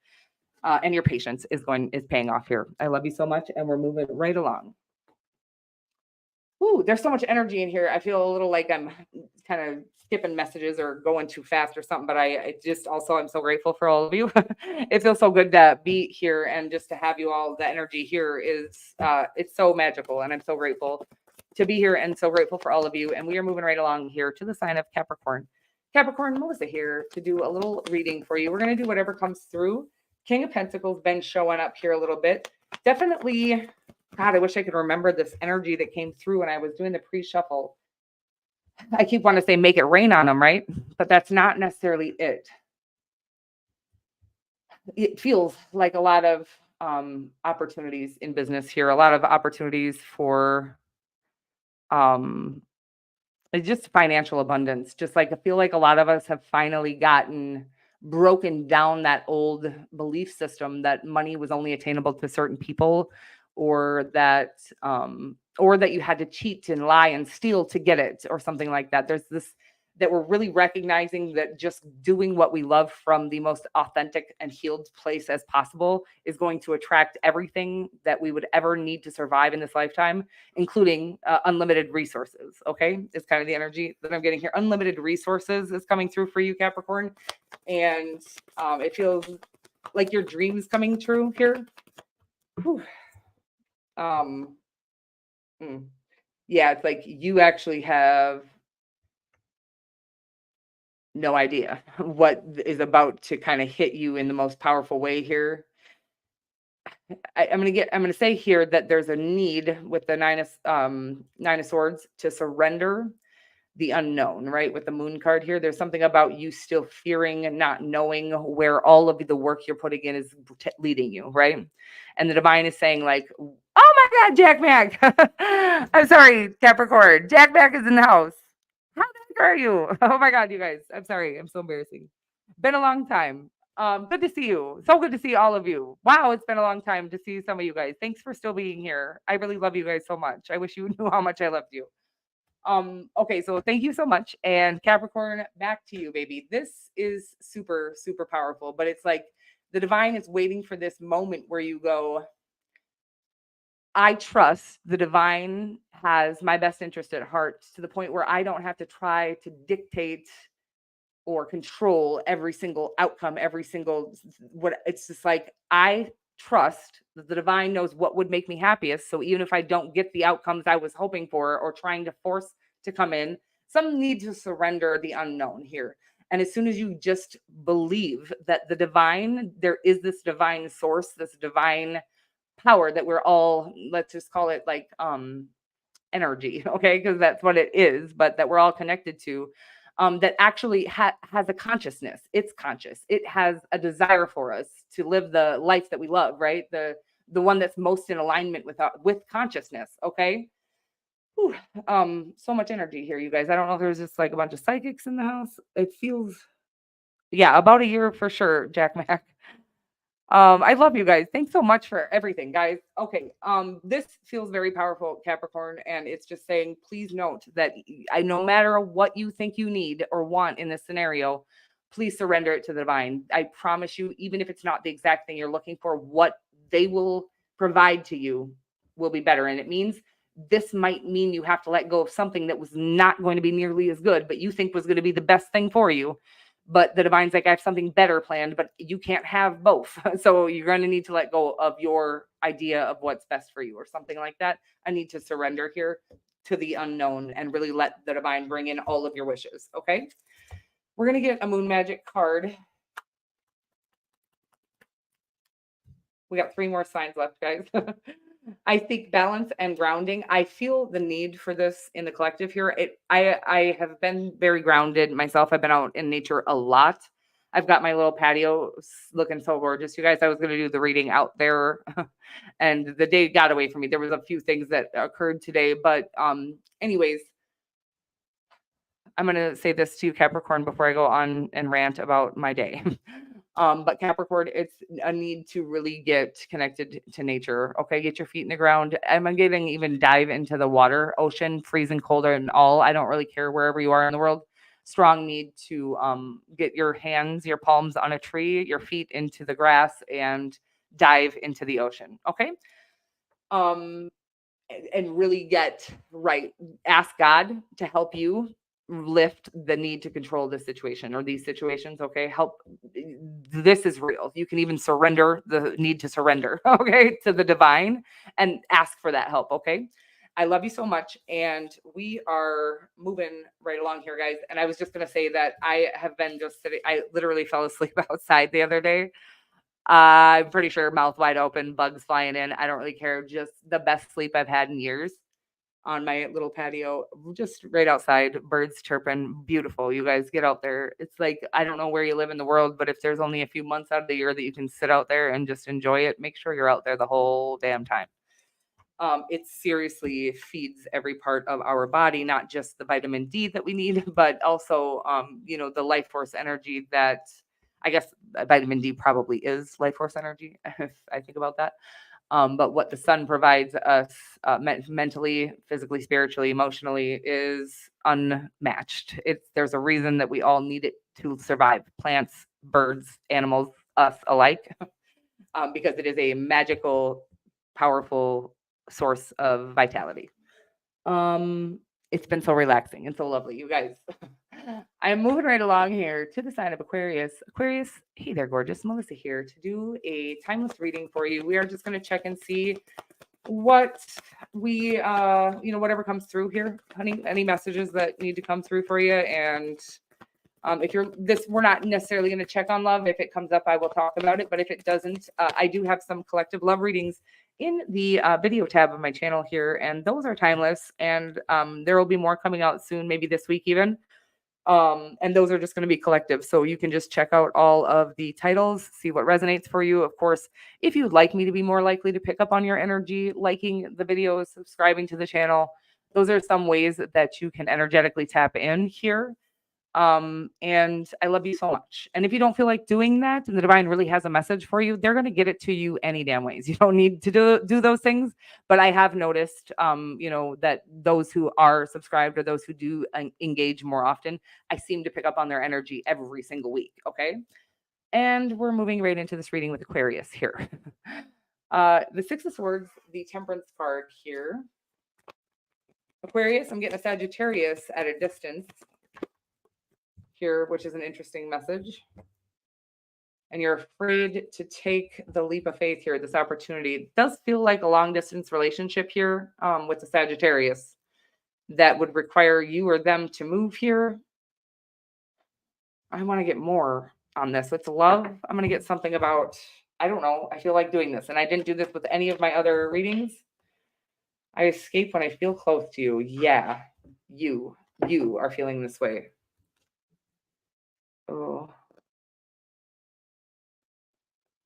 and your patience is paying off here. I love you so much. And we're moving right along. Ooh, there's so much energy in here. I feel a little like I'm kind of skipping messages or going too fast or something, but I just also, I'm so grateful for all of you. It feels so good to be here, and just to have you all. The energy here is, it's so magical, and I'm so grateful to be here, and so grateful for all of you. And we are moving right along here to the sign of Capricorn. Capricorn, Melissa here to do a little reading for you. We're going to do whatever comes through. King of Pentacles been showing up here a little bit. Definitely, God, I wish I could remember this energy that came through when I was doing the pre-shuffle. I keep wanting to say make it rain on them, right? But that's not necessarily it. It feels like a lot of opportunities in business here, a lot of opportunities for it's just financial abundance. Just like I feel like a lot of us have finally broken down that old belief system that money was only attainable to certain people, or that you had to cheat and lie and steal to get it, or something like that. There's this, that we're really recognizing that just doing what we love from the most authentic and healed place as possible is going to attract everything that we would ever need to survive in this lifetime, including unlimited resources. Okay. It's kind of the energy that I'm getting here. Unlimited resources is coming through for you, Capricorn. And it feels like your dreams coming true here. Whew. Yeah, it's like you actually have no idea what is about to kind of hit you in the most powerful way here. I'm gonna say here that there's a need with the Nine of Swords to surrender the unknown, right? With the Moon card here, there's something about you still fearing and not knowing where all of the work you're putting in is leading you, right? And the divine is saying like, oh my God, Jack Mac. I'm sorry, Capricorn. Jack Mac is in the house. How the heck are you? Oh my God, you guys. I'm sorry. I'm so embarrassing. Been a long time. Good to see you. So good to see all of you. Wow, it's been a long time to see some of you guys. Thanks for still being here. I really love you guys so much. I wish you knew how much I loved you. Okay, so thank you so much. And Capricorn, back to you, baby. This is super, super powerful, but it's like the divine is waiting for this moment where you go, I trust the divine has my best interest at heart, to the point where I don't have to try to dictate or control every single outcome, every single what. It's just like, I trust that the divine knows what would make me happiest. So even if I don't get the outcomes I was hoping for or trying to force to come in, some need to surrender the unknown here. And as soon as you just believe that the divine, there is this divine source, this divine power that we're all, let's just call it like energy, okay, because that's what it is, but that we're all connected to. that actually has a consciousness. It's conscious. It has a desire for us to live the life that we love, right? The one that's most in alignment with consciousness. Okay. Whew. So much energy here, you guys. I don't know if there's just like a bunch of psychics in the house. It feels, yeah, about a year for sure, Jack Mac. I love you guys. Thanks so much for everything, guys. Okay. This feels very powerful, Capricorn, and it's just saying, please note that no matter what you think you need or want in this scenario, please surrender it to the divine. I promise you, even if it's not the exact thing you're looking for, what they will provide to you will be better. And it means this might mean you have to let go of something that was not going to be nearly as good, but you think was going to be the best thing for you. But the divine's like, I have something better planned, but you can't have both. So you're going to need to let go of your idea of what's best for you or something like that. I need to surrender here to the unknown and really let the divine bring in all of your wishes. Okay. We're going to get a moon magic card. We got 3 more signs left, guys. I think balance and grounding. I feel the need for this in the collective here. I have been very grounded myself. I've been out in nature a lot. I've got my little patio looking so gorgeous. You guys, I was going to do the reading out there and the day got away from me. There was a few things that occurred today, but anyways, I'm going to say this to you, Capricorn, before I go on and rant about my day. But Capricorn, it's a need to really get connected to nature. Okay. Get your feet in the ground. I'm getting even dive into the water, ocean, freezing cold and all. I don't really care wherever you are in the world. Strong need to get your hands, your palms on a tree, your feet into the grass and dive into the ocean. Okay. And really get right. Ask God to help you lift the need to control this situation or these situations. Okay. Help. This is real. You can even surrender the need to surrender. Okay. To the divine and ask for that help. Okay. I love you so much. And we are moving right along here, guys. And I was just going to say that I have been just sitting, I literally fell asleep outside the other day. I'm pretty sure mouth wide open, bugs flying in. I don't really care. Just the best sleep I've had in years. On my little patio, just right outside, birds chirping, beautiful. You guys get out there. It's like, I don't know where you live in the world, but if there's only a few months out of the year that you can sit out there and just enjoy it, make sure you're out there the whole damn time. It seriously feeds every part of our body, not just the vitamin D that we need, but also, the life force energy that I guess vitamin D probably is life force energy, if I think about that. But what the sun provides us mentally, physically, spiritually, emotionally is unmatched. There's a reason that we all need it to survive. Plants, birds, animals, us alike, because it is a magical, powerful source of vitality. It's been so relaxing and so lovely, you guys. I'm moving right along here to the sign of Aquarius. Aquarius, hey there, gorgeous. Melissa here to do a timeless reading for you. We are just going to check and see what we, whatever comes through here, honey, any messages that need to come through for you. And if you're this, we're not necessarily going to check on love. If it comes up, I will talk about it. But if it doesn't, I do have some collective love readings in the video tab of my channel here. And those are timeless. And there will be more coming out soon, maybe this week even. And those are just going to be collective. So you can just check out all of the titles, see what resonates for you. Of course, if you'd like me to be more likely to pick up on your energy, liking the videos, subscribing to the channel, those are some ways that you can energetically tap in here. And I love you so much. And if you don't feel like doing that and the divine really has a message for you, they're going to get it to you any damn ways. You don't need to do those things. But I have noticed, that those who are subscribed or those who do engage more often, I seem to pick up on their energy every single week. Okay. And we're moving right into this reading with Aquarius here. The Six of Swords, the Temperance card here. Aquarius, I'm getting a Sagittarius at a distance here, which is an interesting message. And you're afraid to take the leap of faith here, this opportunity. It does feel like a long distance relationship here with the Sagittarius that would require you or them to move here. I want to get more on this. It's love. I'm going to get something about, I don't know. I feel like doing this. And I didn't do this with any of my other readings. I escape when I feel close to you. Yeah, you are feeling this way. Oh,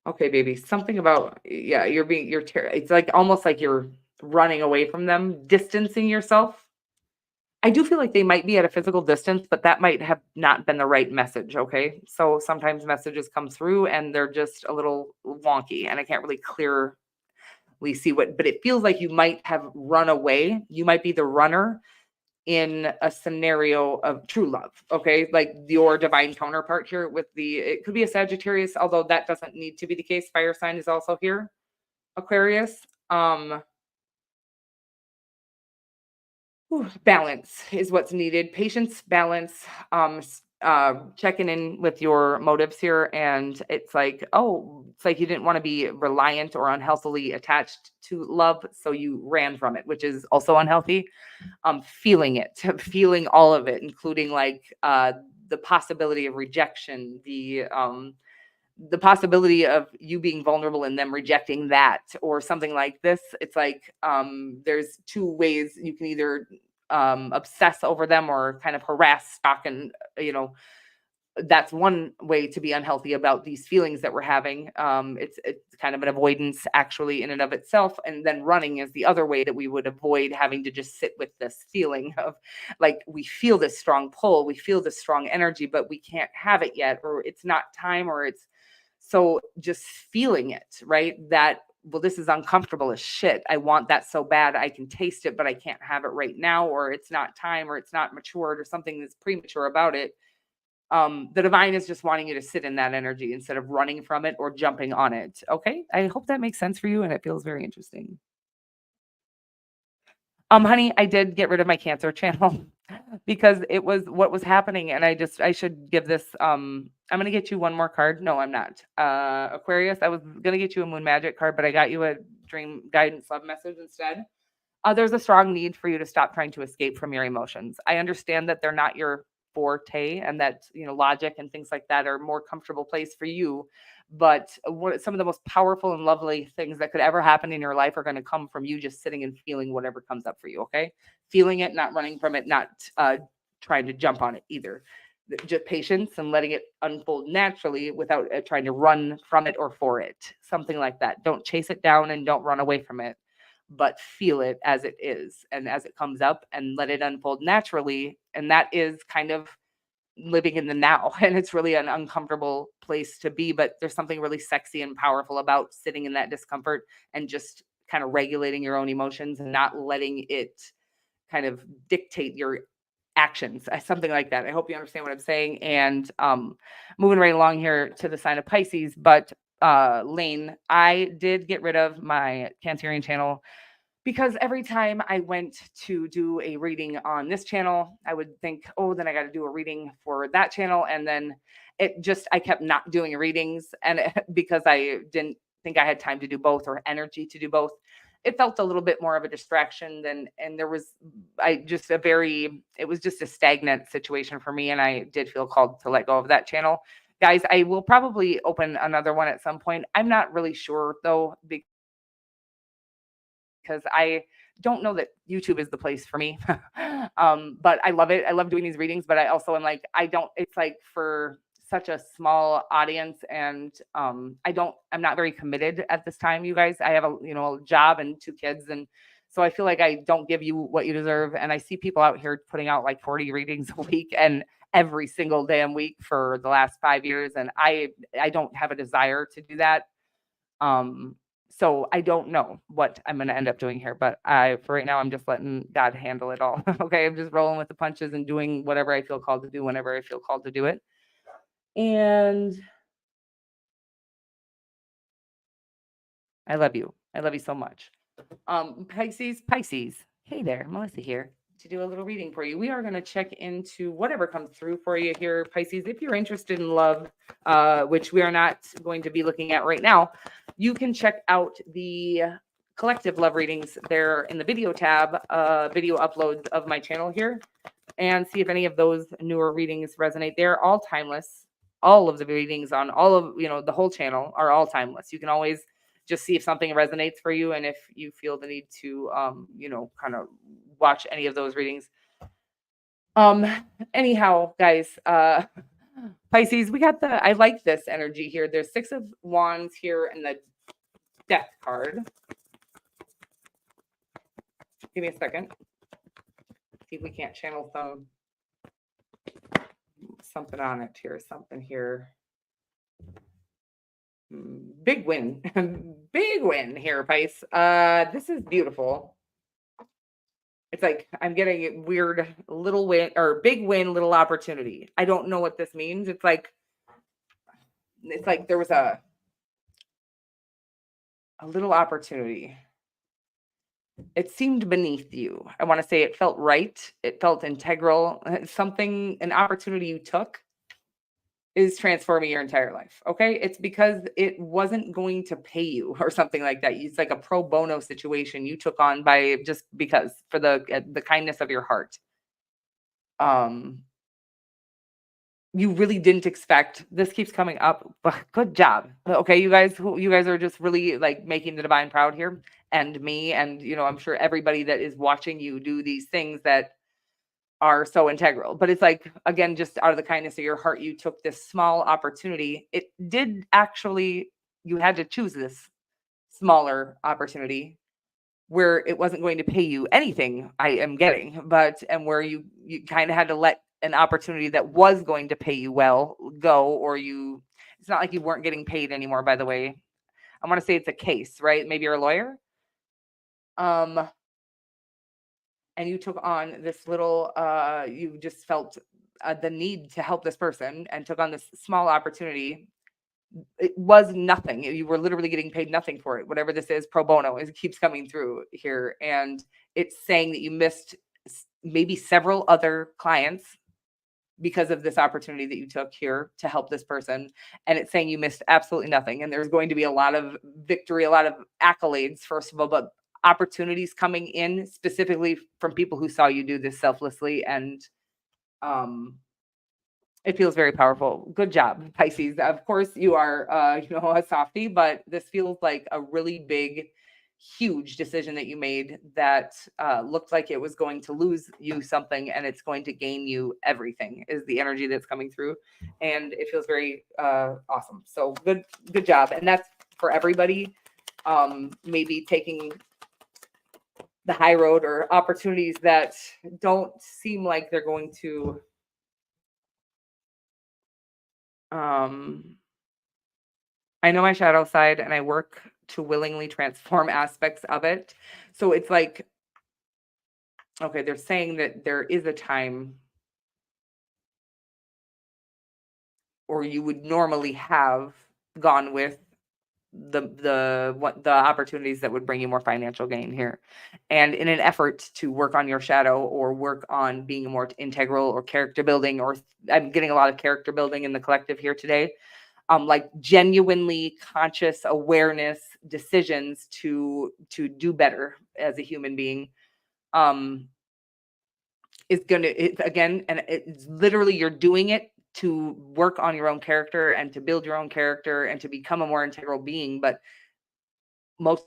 okay, baby. Something about, yeah, it's like almost like you're running away from them, distancing yourself. I do feel like they might be at a physical distance, but that might have not been the right message. Okay. So sometimes messages come through and they're just a little wonky and I can't really clearly see what, but it feels like you might have run away. You might be the runner in a scenario of true love. Okay. Like your divine counterpart here it could be a Sagittarius, although that doesn't need to be the case. Fire sign is also here. Aquarius. Um, Balance is what's needed. Patience, balance, checking in with your motives here. And it's like you didn't want to be reliant or unhealthily attached to love. So you ran from it, which is also unhealthy. Feeling it, feeling all of it, including the possibility of rejection, the possibility of you being vulnerable and them rejecting that or something like this. It's like there's two ways you can either obsess over them or kind of harass, stalk, and that's one way to be unhealthy about these feelings that we're having. It's kind of an avoidance actually in and of itself, and then running is the other way that we would avoid having to just sit with this feeling of like we feel this strong pull, we feel this strong energy, but we can't have it yet, or it's not time, or it's so just feeling it, right? That well, this is uncomfortable as shit. I want that so bad. I can taste it, but I can't have it right now, or it's not time, or it's not matured, or something that's premature about it. The divine is just wanting you to sit in that energy instead of running from it or jumping on it. Okay. I hope that makes sense for you and it feels very interesting. Honey, I did get rid of my Cancer channel because it was what was happening. And I should give this, I'm going to get you one more card. No, I'm not. Aquarius, I was going to get you a Moon Magic card, but I got you a Dream Guidance Love message instead. There's a strong need for you to stop trying to escape from your emotions. I understand that they're not your forte and that, logic and things like that are more comfortable place for you. But some of the most powerful and lovely things that could ever happen in your life are going to come from you just sitting and feeling whatever comes up for you. Okay. Feeling it, not running from it, not trying to jump on it either. Just patience and letting it unfold naturally without trying to run from it or for it. Something like that. Don't chase it down and don't run away from it, but feel it as it is and as it comes up and let it unfold naturally. And that is kind of living in the now. And it's really an uncomfortable place to be, but there's something really sexy and powerful about sitting in that discomfort and just kind of regulating your own emotions and not letting it kind of dictate your actions, something like that. I hope you understand what I'm saying. And moving right along here to the sign of Pisces, but Lane, I did get rid of my Cancerian channel because every time I went to do a reading on this channel, I would think, oh, then I got to do a reading for that channel. And then I kept not doing readings. And because I didn't think I had time to do both or energy to do both, it felt a little bit more of a distraction and there was, it was just a stagnant situation for me. And I did feel called to let go of that channel. Guys, I will probably open another one at some point. I'm not really sure though, because I don't know that YouTube is the place for me. But I love it. I love doing these readings, but I also am like, it's like for such a small audience and I'm not very committed at this time, you guys. I have a job and 2 kids. And so I feel like I don't give you what you deserve. And I see people out here putting out like 40 readings a week and every single damn week for the last 5 years. And I don't have a desire to do that. So I don't know what I'm going to end up doing here, but for right now, I'm just letting God handle it all. Okay. I'm just rolling with the punches and doing whatever I feel called to do whenever I feel called to do it. And I love you. I love you so much. Pisces. Hey there, Melissa here to do a little reading for you. We are going to check into whatever comes through for you here, Pisces. If you're interested in love, which we are not going to be looking at right now, you can check out the collective love readings there in the video tab, video uploads of my channel here, and see if any of those newer readings resonate. They're all timeless. All of the readings on all of, the whole channel are all timeless. You can always just see if something resonates for you. And if you feel the need to, kind of watch any of those readings. Anyhow, guys, Pisces, we got I like this energy here. There's 6 of Wands here and the Death card. Give me a second. See if we can't channel something on it here. Something here. Big win. Big win here, Pisces. This is beautiful. It's like I'm getting a weird little win or big win, little opportunity. I don't know what this means. It's like there was a little opportunity. It seemed beneath you. I want to say it felt right. It felt integral. An opportunity you took is transforming your entire life. Okay. It's because it wasn't going to pay you or something like that. It's like a pro bono situation you took on by just because for the kindness of your heart. You really didn't expect this keeps coming up, but good job. Okay. You guys are just really like making the divine proud here and me. And, I'm sure everybody that is watching you do these things that are so integral, but it's like, again, just out of the kindness of your heart, you took this small opportunity. It did actually, you had to choose this smaller opportunity where it wasn't going to pay you anything I am getting, and where you kind of had to let an opportunity that was going to pay you well go, or it's not like you weren't getting paid anymore, by the way. I want to say it's a case, right? Maybe you're a lawyer. And you took on this little, you just felt the need to help this person and took on this small opportunity. It was nothing. You were literally getting paid nothing for it. Whatever this is, pro bono, it keeps coming through here. And it's saying that you missed maybe several other clients because of this opportunity that you took here to help this person. And it's saying you missed absolutely nothing. And there's going to be a lot of victory, a lot of accolades, first of all, but opportunities coming in specifically from people who saw you do this selflessly. And it feels very powerful. Good job, Pisces. Of course, you are, a softie, but this feels like a really big, huge decision that you made that looked like it was going to lose you something, and it's going to gain you everything. Is the energy that's coming through, and it feels very awesome. So good job, and that's for everybody. Maybe taking the high road or opportunities that don't seem like they're going to I know my shadow side and I work to willingly transform aspects of it. So it's like, okay, they're saying that there is a time or you would normally have gone with the opportunities that would bring you more financial gain here. And in an effort to work on your shadow or work on being more integral or character building, or I'm getting a lot of character building in the collective here today. Like genuinely conscious awareness decisions to do better as a human being, is again, and it's literally you're doing it to work on your own character and to build your own character and to become a more integral being. But most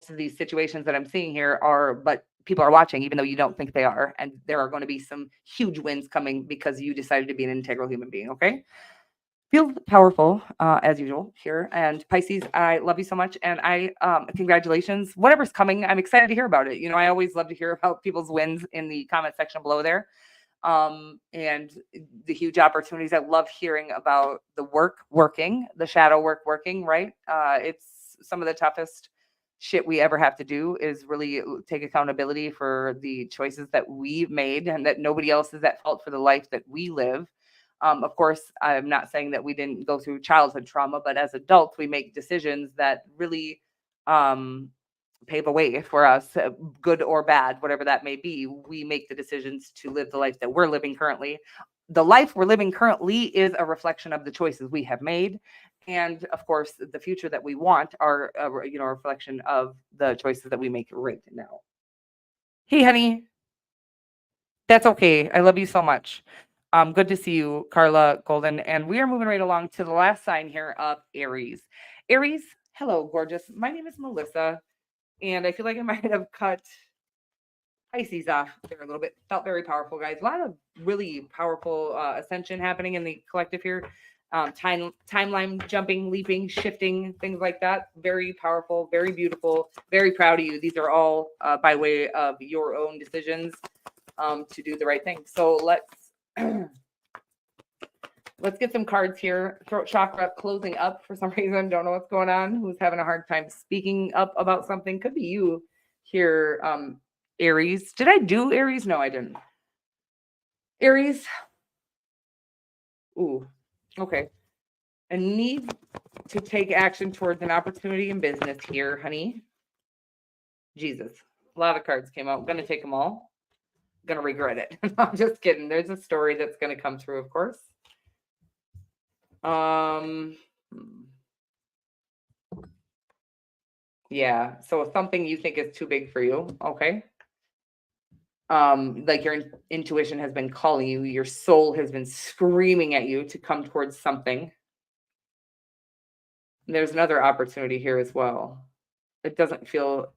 of these situations that I'm seeing here but people are watching, even though you don't think they are. And there are going to be some huge wins coming because you decided to be an integral human being. Okay. Feels powerful as usual here. And Pisces, I love you so much. And congratulations. Whatever's coming, I'm excited to hear about it. I always love to hear about people's wins in the comment section below there. And the huge opportunities. I love hearing about the the shadow work working, right? It's some of the toughest shit we ever have to do is really take accountability for the choices that we've made and that nobody else is at fault for the life that we live. Of course, I'm not saying that we didn't go through childhood trauma, but as adults, we make decisions that really pave a way for us, good or bad, whatever that may be. We make the decisions to live the life that we're living currently. The life we're living currently is a reflection of the choices we have made. And of course, the future that we want are, a reflection of the choices that we make right now. Hey, honey. That's okay. I love you so much. Good to see you, Carla Golden. And we are moving right along to the last sign here of Aries. Aries, hello, gorgeous. My name is Melissa. And I feel like I might have cut Pisces off there a little bit. Felt very powerful, guys. A lot of really powerful ascension happening in the collective here. Timeline jumping, leaping, shifting, things like that. Very powerful, very beautiful, very proud of you. These are all by way of your own decisions to do the right thing. So let's get some cards here. Throat chakra closing up for some reason. Don't know what's going on. Who's having a hard time speaking up about something? Could be you here, Aries. Did I do Aries? No, I didn't. Aries. Ooh, okay. A need to take action towards an opportunity in business here, honey. Jesus. A lot of cards came out. I'm going to take them all. I'm going to regret it. I'm just kidding. There's a story that's going to come through, of course. Yeah. So something you think is too big for you. Okay. Like your intuition has been calling you, your soul has been screaming at you to come towards something. There's another opportunity here as well. It doesn't feel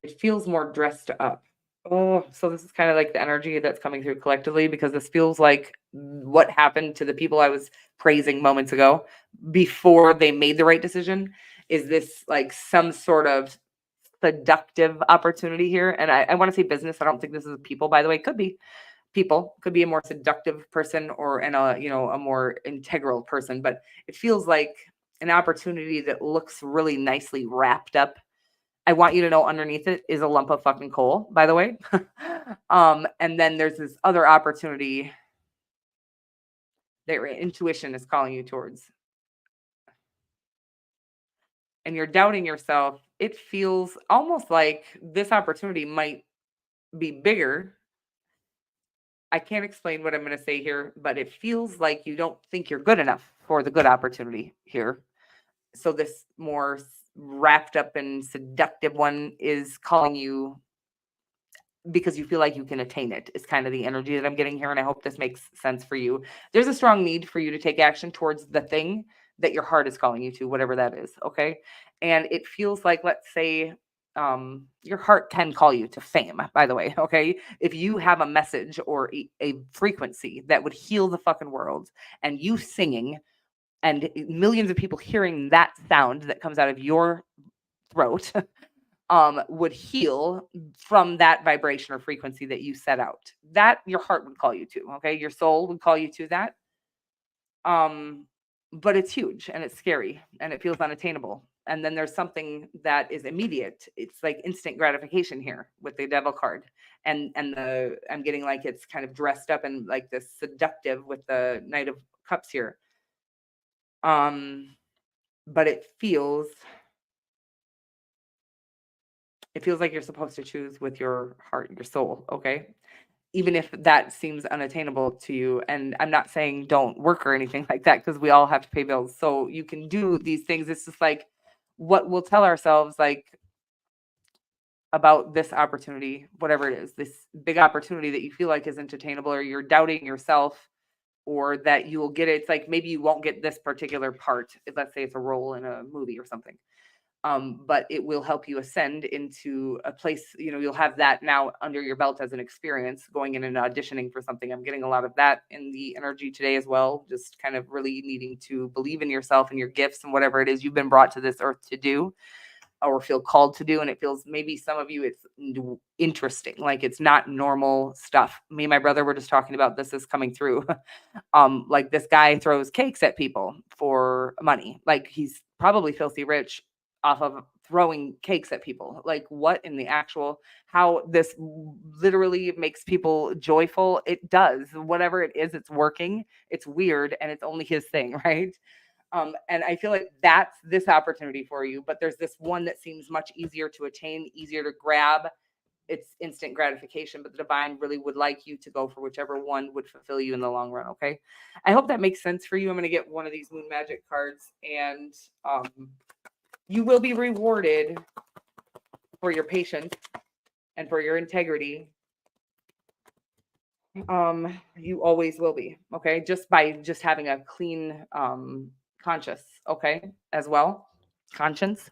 it feels more dressed up. Oh, so this is kind of like the energy that's coming through collectively, because this feels like what happened to the people I was praising moments ago before they made the right decision. Is this like some sort of seductive opportunity here? And I want to say business. I don't think this is people, by the way. Could be people, could be a more seductive person or a more integral person, but it feels like an opportunity that looks really nicely wrapped up. I want you to know underneath it is a lump of fucking coal, by the way. And then there's this other opportunity that your intuition is calling you towards. And you're doubting yourself. It feels almost like this opportunity might be bigger. I can't explain what I'm going to say here, but it feels like you don't think you're good enough for the good opportunity here. So this more wrapped up and seductive one is calling you because you feel like you can attain it. It's kind of the energy that I'm getting here, and I hope this makes sense for you. There's a strong need for you to take action towards the thing that your heart is calling you to, whatever that is, okay? And it feels like, let's say, your heart can call you to fame, by the way, okay? If you have a message or a frequency that would heal the fucking world, and you singing and millions of people hearing that sound that comes out of your throat would heal from that vibration or frequency that you set out, that your heart would call you to, okay? Your soul would call you to that. But it's huge and it's scary and it feels unattainable. And then there's something that is immediate. It's like instant gratification here with the devil card. And I'm getting like it's kind of dressed up and like this seductive with the Knight of Cups here. But it feels like you're supposed to choose with your heart and your soul, okay? Even if that seems unattainable to you. And I'm not saying don't work or anything like that, because we all have to pay bills. So you can do these things. It's just like what we'll tell ourselves, like, about this opportunity, whatever it is, this big opportunity that you feel like isn't attainable, or you're doubting yourself, or that you will get it. It's like maybe you won't get this particular part. Let's say it's a role in a movie or something. But it will help you ascend into a place, you'll have that now under your belt as an experience going in and auditioning for something. I'm getting a lot of that in the energy today as well, just kind of really needing to believe in yourself and your gifts and whatever it is you've been brought to this earth to do or feel called to do. And it feels, maybe some of you, it's interesting, like it's not normal stuff. Me and my brother were just talking about this is coming through. Like this guy throws cakes at people for money. Like he's probably filthy rich off of throwing cakes at people. Like what in the actual, how this literally makes people joyful. It does. Whatever it is, it's working. It's weird. And it's only his thing, right? And I feel like that's this opportunity for you. But there's this one that seems much easier to attain, easier to grab. It's instant gratification, but the divine really would like you to go for whichever one would fulfill you in the long run. Okay. I hope that makes sense for you. I'm going to get one of these moon magic cards, and you will be rewarded for your patience and for your integrity. You always will be. Okay. Just by having a clean, conscience. Okay. As well. Conscience.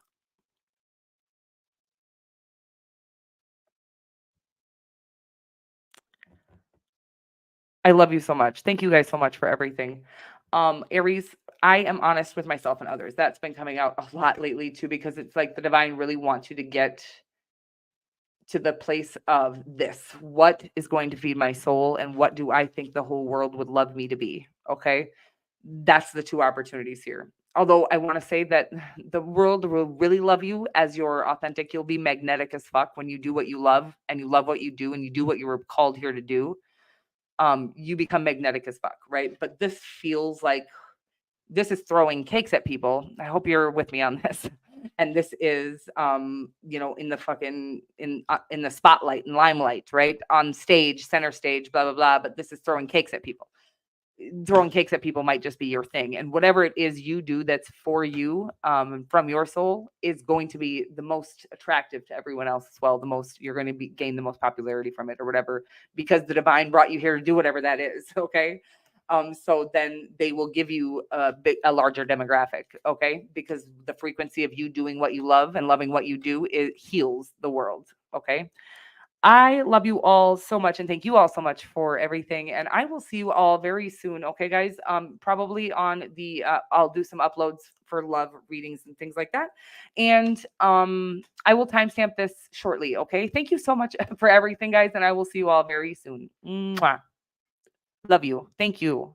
I love you so much. Thank you guys so much for everything. Aries, I am honest with myself and others. That's been coming out a lot lately too, because it's like the divine really wants you to get to the place of this. What is going to feed my soul, and what do I think the whole world would love me to be? Okay. That's the two opportunities here. Although I want to say that the world will really love you as you're authentic. You'll be magnetic as fuck when you do what you love and you love what you do and you do what you were called here to do. You become magnetic as fuck, right? But this feels like this is throwing cakes at people. I hope you're with me on this. And this is in the fucking in the spotlight and limelight, right? On stage, center stage, blah blah blah, but this is throwing cakes at people. Throwing cakes at people might just be your thing, and whatever it is you do that's for you, from your soul, is going to be the most attractive to everyone else as well. The most you're going to be gain the most popularity from it or whatever, because the divine brought you here to do whatever that is. Okay. So then they will give you a larger demographic. Okay. Because the frequency of you doing what you love and loving what you do, it heals the world. Okay. I love you all so much, and thank you all so much for everything. And I will see you all very soon. Okay, guys. Probably on the I'll do some uploads for love readings and things like that. And I will timestamp this shortly. Okay. Thank you so much for everything, guys, and I will see you all very soon. Mwah. Love you. Thank you.